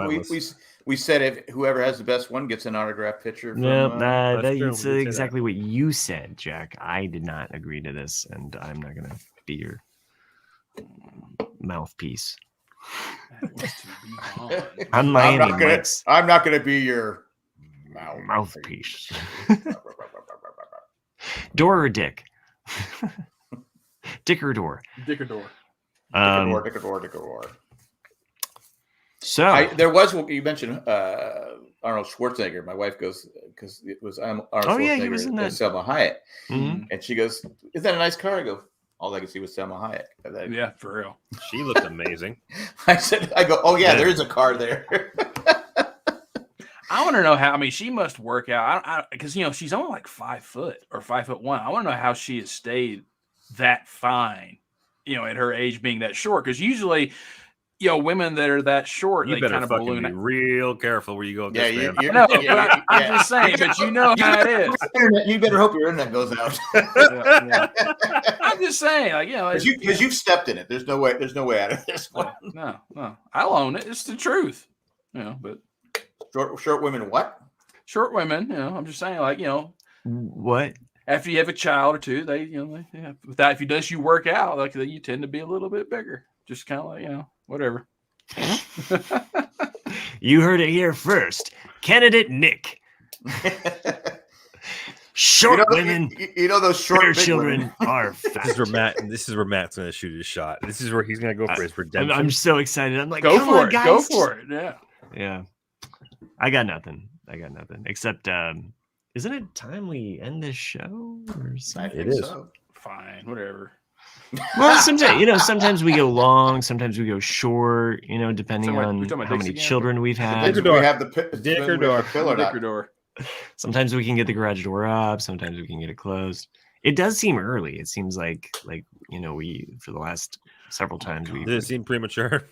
we said if whoever has the best one gets an autographed picture. That's exactly what you said, Jack. I did not agree to this, and I'm not going to be your mouthpiece. I'm not gonna be your mouthpiece. Door or dick? Dick or door? Dick or door? Dick or door. So there was you mentioned Arnold Schwarzenegger. My wife goes because it was Arnold Schwarzenegger. Yeah, he was in that. Selma Hayek, Mhm. and she goes, "Is that a nice car?" I go, "All I can see was Selma Hayek." Yeah, for real. She looked amazing. I go, "Oh yeah, there is a car there." I want to know how. I mean, she must work out. Because she's only like 5 foot or 5'1". I want to know how she has stayed that fine. At her age, being that short. Because usually, women that are that short, You they better kind of fucking balloon be out. real careful where you go with this, man. No, but I'm just saying. But you know how it is. You better hope your internet goes out. Yeah. I'm just saying, because you've stepped in it. There's no way out of this one. No, I'll own it. It's the truth. But short women, what? Short women, I'm just saying, what? After you have a child or two, without if you work out, you tend to be a little bit bigger. Just kind of whatever. You heard it here first. Candidate Nick. Short women. Those short children are fat. This is where Matt's going to shoot his shot. This is where he's going to go for his redemption. I'm so excited. I'm like, go come for on, it. guys. Go for it. Yeah. Yeah. I got nothing. Except, isn't it time we end this show or something? It is. So. Fine. Whatever. Well, sometimes we go long, sometimes we go short, depending on how many children we've had. Do we have the dick or door? Dick or door. Sometimes we can get the garage door up, sometimes we can get it closed. It does seem early. It seems like we for the last several times we Does it seem premature?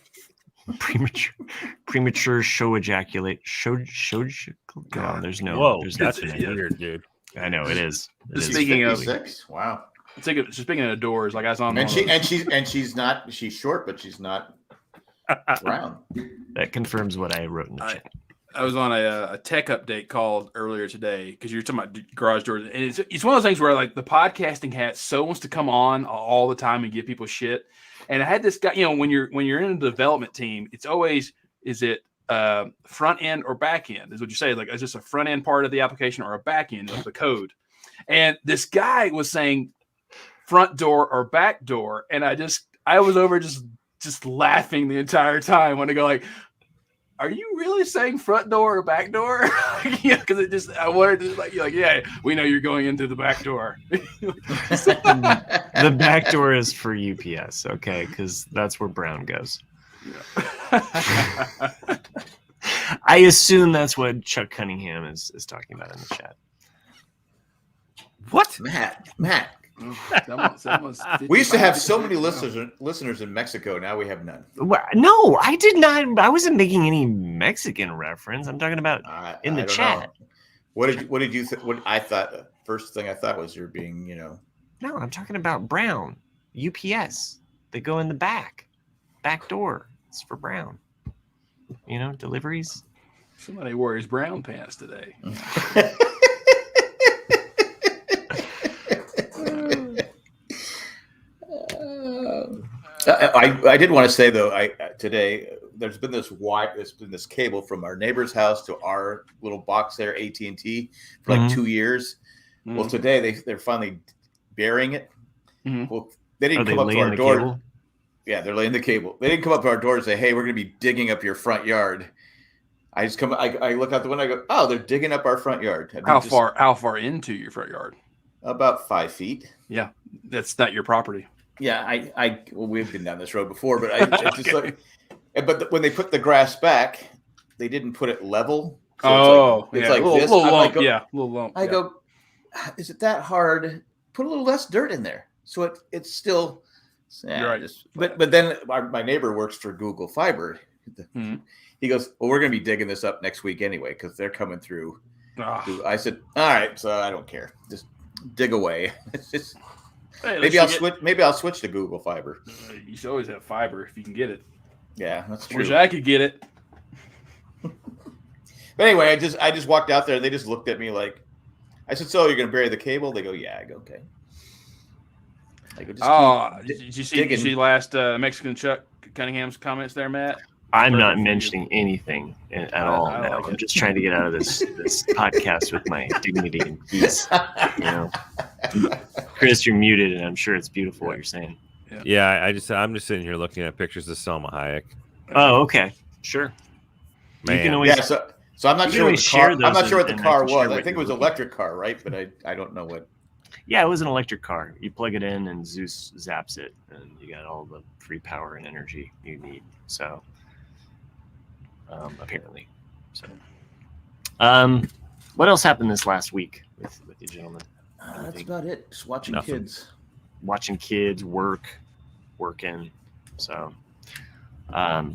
premature show ejaculate. No, there's no. Whoa, there's that's nothing. weird, dude. I know it is. Speaking of 56. Wow. Speaking of doors, like I saw, she's short, but she's not round. That confirms what I wrote in the chat. I was on a tech update call earlier today because you're talking about garage doors, and it's one of those things where like the podcasting hat so wants to come on all the time and give people shit. And I had this guy, when you're in a development team, it's always is it front end or back end is what you say. Like, is this a front end part of the application or a back end of the code? And this guy was saying front door or back door, and I was over just laughing the entire time when I go like, are you really saying front door or back door? Yeah, because I wanted to yeah, we know you're going into the back door. The back door is for UPS, okay, because that's where Brown goes. Yeah. I assume that's what Chuck Cunningham is talking about in the chat. What, Matt? We used to have so many listeners in Mexico. Now we have none. No, I did not. I wasn't making any Mexican reference. I'm talking about in the chat. Know. What did you think? What I thought? First thing I thought was you're being, No, I'm talking about Brown. UPS. They go in the back door. It's for Brown. Deliveries. Somebody wears brown pants today. I did want to say though, today there's been this cable from our neighbor's house to our little box there, AT&T, for like 2 years. Mm-hmm. Well, today they're finally burying it. Mm-hmm. Well, they didn't come up to our door. Cable? Yeah, they're laying the cable. They didn't come up to our door and say, "Hey, we're going to be digging up your front yard." I look out the window. I go, "Oh, they're digging up our front yard." How far into your front yard? About 5 feet. Yeah, that's not your property. Yeah, well, we've been down this road before, but okay. But when they put the grass back, they didn't put it level. So it's like this. Little lump. Little lump. I go, is it that hard? Put a little less dirt in there, so it's still. Yeah, you're right. But then my neighbor works for Google Fiber. Mm-hmm. He goes, "Well, we're going to be digging this up next week anyway because they're coming through." I said, "All right, so I don't care. Just dig away." It's just. Hey, maybe I'll switch to Google Fiber. You should always have fiber if you can get it. Yeah, that's true. Wish I could get it. But anyway, I just walked out there. They just looked at me like, I said, "So you're going to bury the cable?" They go, "Yeah." I go, "Okay." Did you see last Mexican Chuck Cunningham's comments there, Matt? I'm not mentioning anything at all now. I'm just trying to get out of this podcast with my dignity and peace. Chris, you're muted, and I'm sure it's beautiful what you're saying. Yeah, I'm just sitting here looking at pictures of Selma Hayek. Oh, okay, sure. You can always, So I'm not sure what the car. I'm not sure what the car was. I think it was an electric car, right? But I don't know what. Yeah, it was an electric car. You plug it in, and Zeus zaps it, and you got all the free power and energy you need. So, apparently, so. What else happened this last week with you gentlemen? That's about it. Just watching kids. Watching kids working. So, I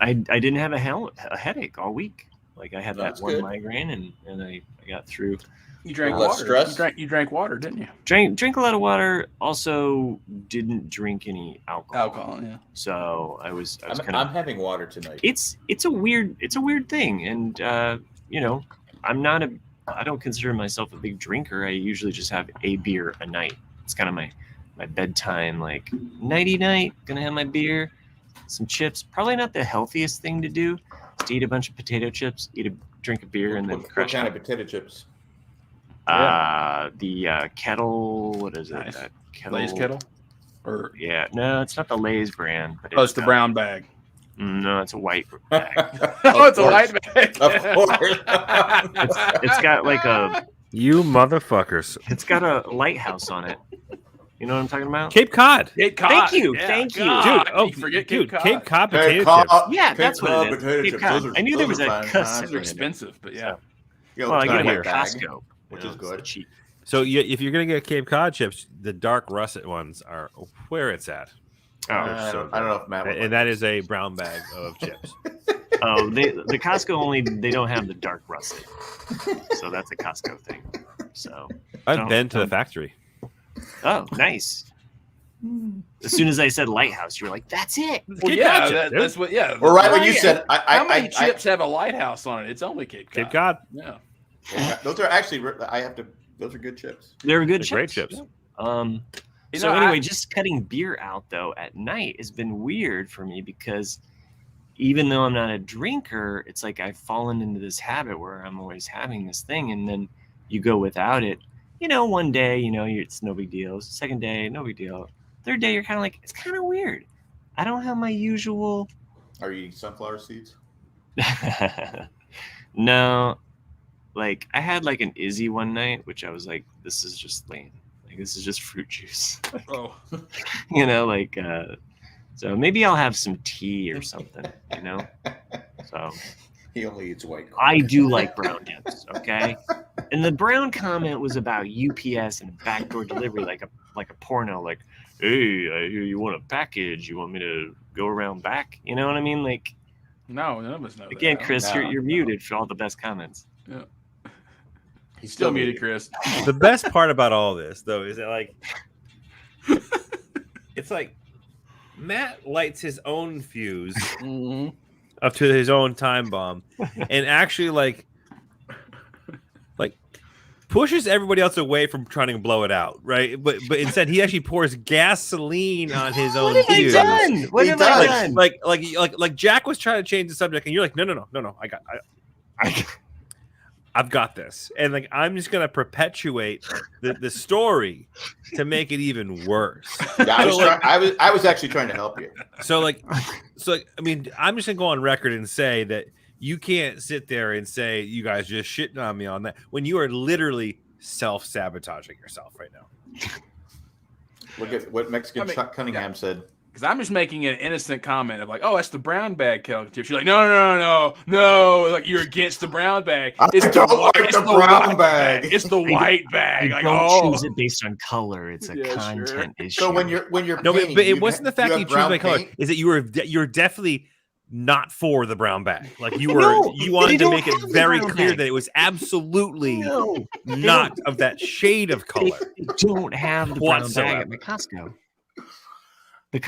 didn't have a headache all week. Like I had that one migraine, and I got through. You drank water. You drank water, didn't you? Drank a lot of water. Also, didn't drink any alcohol. Yeah. So I'm having water tonight. It's a weird thing, and I don't consider myself a big drinker. I usually just have a beer a night. It's kind of my bedtime, like nighty night. Gonna have my beer. Some chips, probably not the healthiest thing to do. Is to eat a bunch of potato chips, drink a beer, and then crush. What kind of potato chips? The kettle. What is it? Nice. Kettle. Lay's kettle. Or no, it's not the Lay's brand. But it's the brown bag. No, it's a white bag. It's a white bag. Of course. It's got like a. You motherfuckers! It's got a lighthouse on it. You know what I'm talking about? Cape Cod. Thank you, Yeah, thank you, dude. Oh, forget dude, Cape Cod. potato chips. Yeah, that's what it is. Cape Cod. I knew there was a cuss. Those are expensive, but yeah. Well, I get it at bag, Costco, which is good. Cheap. So if you're gonna get Cape Cod chips, the dark russet ones are where it's at. I don't know if Matt. And that is a brown bag of chips. Oh, the Costco they don't have the dark russet, so that's a Costco thing. So I've been to the factory. Oh, nice. As soon as I said lighthouse, you were like, "That's it." Well, yeah, that's what. Yeah. Well, right when you said, how many chips have a lighthouse on it? It's only Cape Cod. Cape Cod. Yeah. Those are actually. Those are good chips. They're good chips. Great chips. So anyway, just cutting beer out though at night has been weird for me because even though I'm not a drinker, it's like I've fallen into this habit where I'm always having this thing, and then you go without it. One day, it's no big deal. Second day, no big deal. Third day, you're kind of like, it's kind of weird. I don't have my usual. Are you eating sunflower seeds? No. Like, I had like an Izzy one night, which I was like, this is just lame. Like, this is just fruit juice. Oh. So maybe I'll have some tea or something, So. He only eats white. I do like brown dips, okay? And the brown comment was about UPS and backdoor delivery, like a porno, like, hey, I hear you want a package. You want me to go around back? You know what I mean? Like, no, none of us know. Again, that. Chris, you're muted for all the best comments. Yeah. He's still muted, Chris. The best part about all this, though, is that it's like Matt lights his own fuse up to his own time bomb, and actually like pushes everybody else away from trying to blow it out, right? But instead, he actually pours gaseline on his own fuse. What have I done? Like Jack was trying to change the subject, and you're like, no, I've got this, and like I'm just gonna perpetuate the story to make it even worse. Yeah, I was actually trying to help you. So I mean, I'm just gonna go on record and say that you can't sit there and say you guys just shitting on me on that when you are literally self-sabotaging yourself right now. Look at what Mexican Chuck Cunningham said. Because I'm just making an innocent comment of like, oh, that's the brown bag kettle chip. She's like, no, like you're against the brown bag. It's the brown bag. It's the white bag. Like, don't choose it based on color. It's a content issue. So when you're no, painting, but it wasn't the fact that you choose by color. Is that you're definitely not for the brown bag. Like you wanted to make it very clear that it was absolutely not of that shade of color. They don't have the brown bag at the Costco. The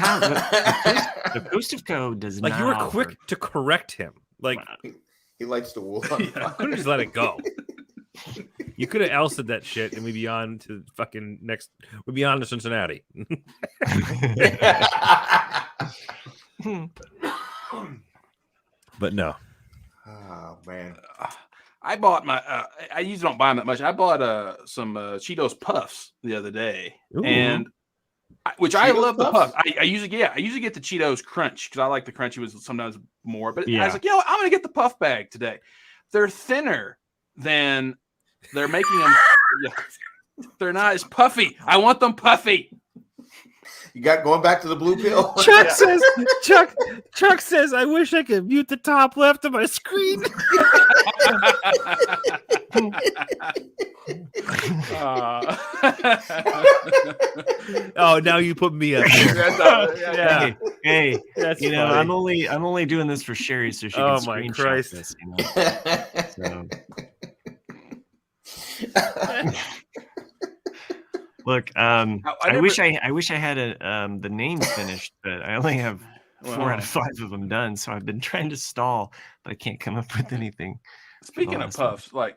Coast of Code does not. Like you were quick to correct him. Like he likes the wool. I could have just let it go. You could have elsed that shit, and we'd be on to fucking next. We'd be on to Cincinnati. But no. Oh man. I bought my. I usually don't buy them that much. I bought some Cheetos Puffs the other day, Ooh. and Which Cheetos I love the Puffs? puff. I usually get the Cheetos Crunch because I like the crunchy was sometimes more. But Yeah. I was like, I'm gonna get the puff bag today. They're thinner than they're making them. Yeah, they're not as puffy. I want them puffy. You got going back to the blue pill. Chuck says, I wish I could mute the top left of my screen. Oh, now you put me up. Yeah. Hey, That's you know, funny. I'm only doing this for Sherry so she can Oh, my screenshot Christ. this. You know? So. Look, I wish I had the names finished, but I only have 4 out of 5 of them done. So I've been trying to stall, but I can't come up with anything. Speaking of puffs, like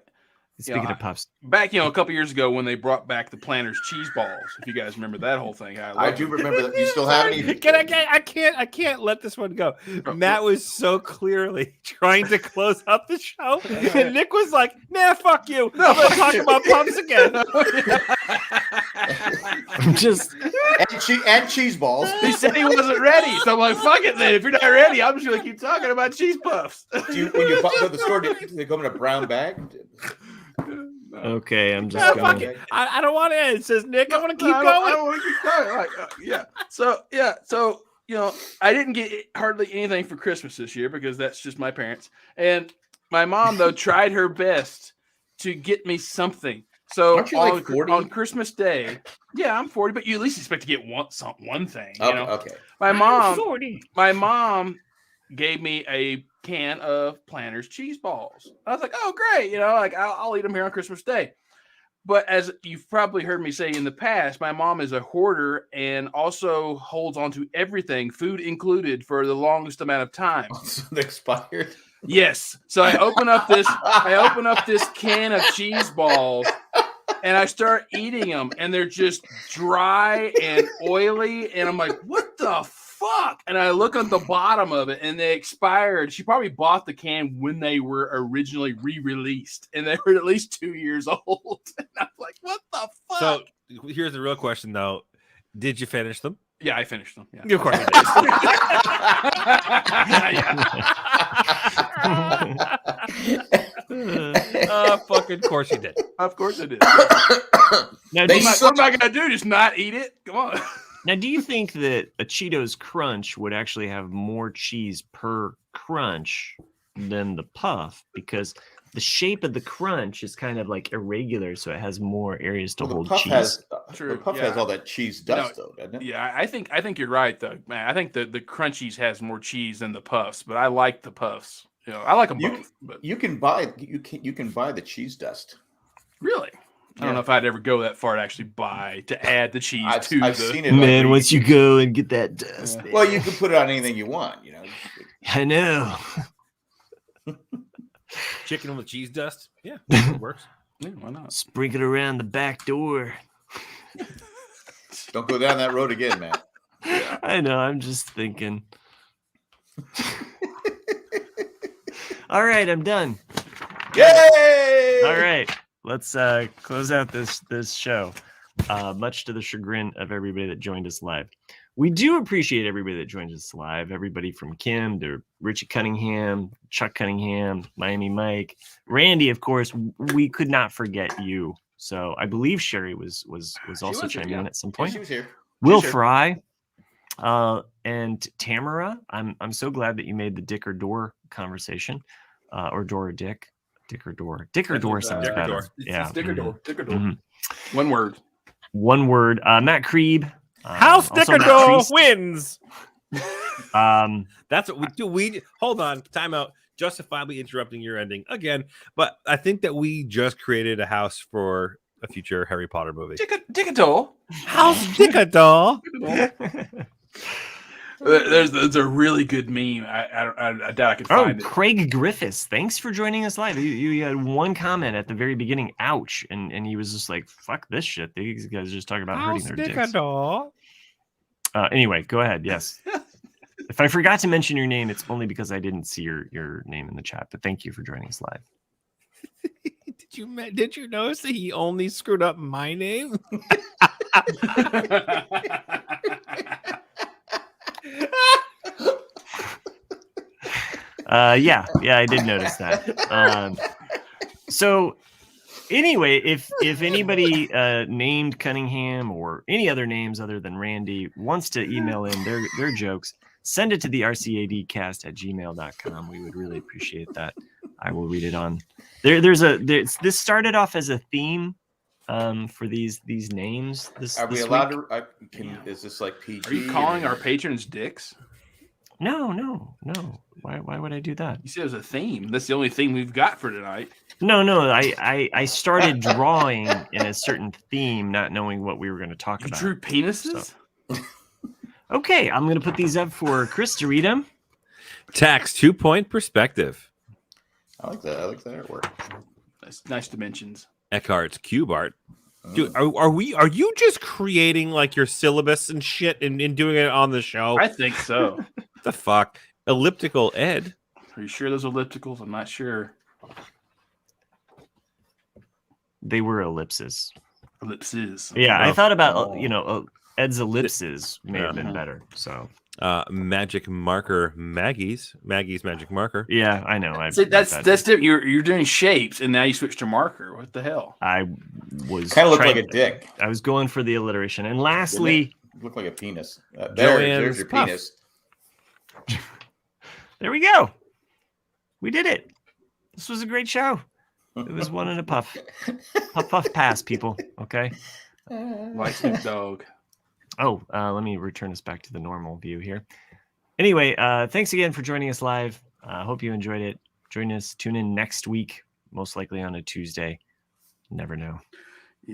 speaking of puffs, back a couple years ago when they brought back the Planters cheese balls, if you guys remember that whole thing, I do remember that. You still have any? I can't let this one go. Matt was so clearly trying to close out the show, and Nick was like, "Nah, fuck you. I'm gonna talk about puffs again." I'm just and cheese balls. He said he wasn't ready, so I'm like, "Fuck it, then. If you're not ready, I'm just gonna keep talking about cheese puffs." When you go to the store, do they come in a brown bag? okay. I'm just No, going. fuck it. I don't want to end. It says Nick. I want to keep going. I want to keep going. Like, So I didn't get hardly anything for Christmas this year because that's just my parents. And my mom though tried her best to get me something. So Aren't you like 40? On Christmas Day, yeah, I'm 40, but you at least expect to get one thing. Oh, You know? okay. My mom 40. My mom gave me a can of Planters cheese balls. I was like, oh, great. You know, like I'll eat them here on Christmas Day. But as you've probably heard me say in the past, my mom is a hoarder and also holds on to everything, food included, for the longest amount of time. They expired. Yes. So I open up this can of cheese balls and I start eating them and they're just dry and oily. And I'm like, what the fuck? And I look at the bottom of it and they expired. She probably bought the can when they were originally re-released and they were at least 2 years old. And I'm like, what the fuck? So here's the real question, though. Did you finish them? Yeah, I finished them. Yeah. Of course you did. Fucking course you did. Of course I did. Now, What am I going to do? Just not eat it? Come on. Now, do you think that a Cheetos Crunch would actually have more cheese per crunch than the Puff? Because the shape of the crunch is kind of like irregular, so it has more areas to hold cheese. The Puff has all that cheese dust, though, doesn't it? Yeah, I think you're right, though, man. I think the Crunchies has more cheese than the Puffs, but I like the Puffs. You know, I like them both. But you can buy the cheese dust. Really? I don't know if I'd ever go that far to actually to add the cheese I've seen it. Man, once you go and get that dust. Yeah. Well, you can put it on anything you want, you know. I know. Chicken with cheese dust? Yeah, it works. Yeah, why not? Sprinkle it around the back door. Don't go down that road again, man. I know, I'm just thinking. All right, I'm done. Yay! All right, let's close out this show. Much to the chagrin of everybody that joined us live. We do appreciate everybody that joined us live. Everybody from Kim to Richie Cunningham, Chuck Cunningham, Miami Mike, Randy. Of course, we could not forget you. So I believe Sherry was also chiming in at some point. Yeah, she was here. Will Fry, and Tamara. I'm so glad that you made the Dick or Door conversation, or Door or Dick. Dick or Door. Dick or Door sounds Dick or better. Door. It's Dick or Door. Dick or Door. Mhm. One word. One word. Matt Krieb. House also Dick or Matt Door Priest. wins. That's what we do. We hold on. Time out. Justifiably interrupting your ending again, but I think that we just created a house for a future Harry Potter movie. Dick or Door. House Dick or Door. There's a really good meme. I doubt I can find it. Craig Griffiths, thanks for joining us live. You had one comment at the very beginning, ouch, and he was just like, fuck this shit. These guys are just talking about House hurting their Dick or dicks. Door. Anyway, go ahead. Yes. If I forgot to mention your name, it's only because I didn't see your name in the chat. But thank you for joining us live. Did you notice that he only screwed up my name? Yeah, I did notice that. So anyway, if anybody named Cunningham or any other names other than Randy wants to email in their jokes, send it to the rcadcast@gmail.com. We would really appreciate that. I will read it on there. This started off as a theme for these names. Are we allowed to? Is this like PG? Are you calling our patrons dicks? No. Why would I do that? You said it was a theme. That's the only theme we've got for tonight. No. I started drawing in a certain theme, not knowing what we were going to talk about. You drew penises? So. Okay, I'm going to put these up for Chris to read them. Tax 2-point perspective. I like that. I like that artwork. Nice dimensions. Eckhart's cube art. Dude, are you just creating like your syllabus and shit and doing it on the show? I think so. What the fuck? Elliptical Ed. Are you sure those ellipticals? I'm not sure. They were ellipses. Ellipses. Yeah, I thought about Ed's ellipses may have been better. So magic marker Maggie's magic marker. Yeah, I know. That's different. You're doing shapes and now you switch to marker. What the hell? I was kind of look like a dick. I was going for the alliteration. And lastly, look like a penis. There's your penis. There we go. We did it. This was a great show. It was one in a puff. Puff pass, people. Okay. Like Snoop Dogg. Oh, let me return us back to the normal view here. Anyway, thanks again for joining us live. Hope you enjoyed it. Tune in next week, most likely on a Tuesday. Never know.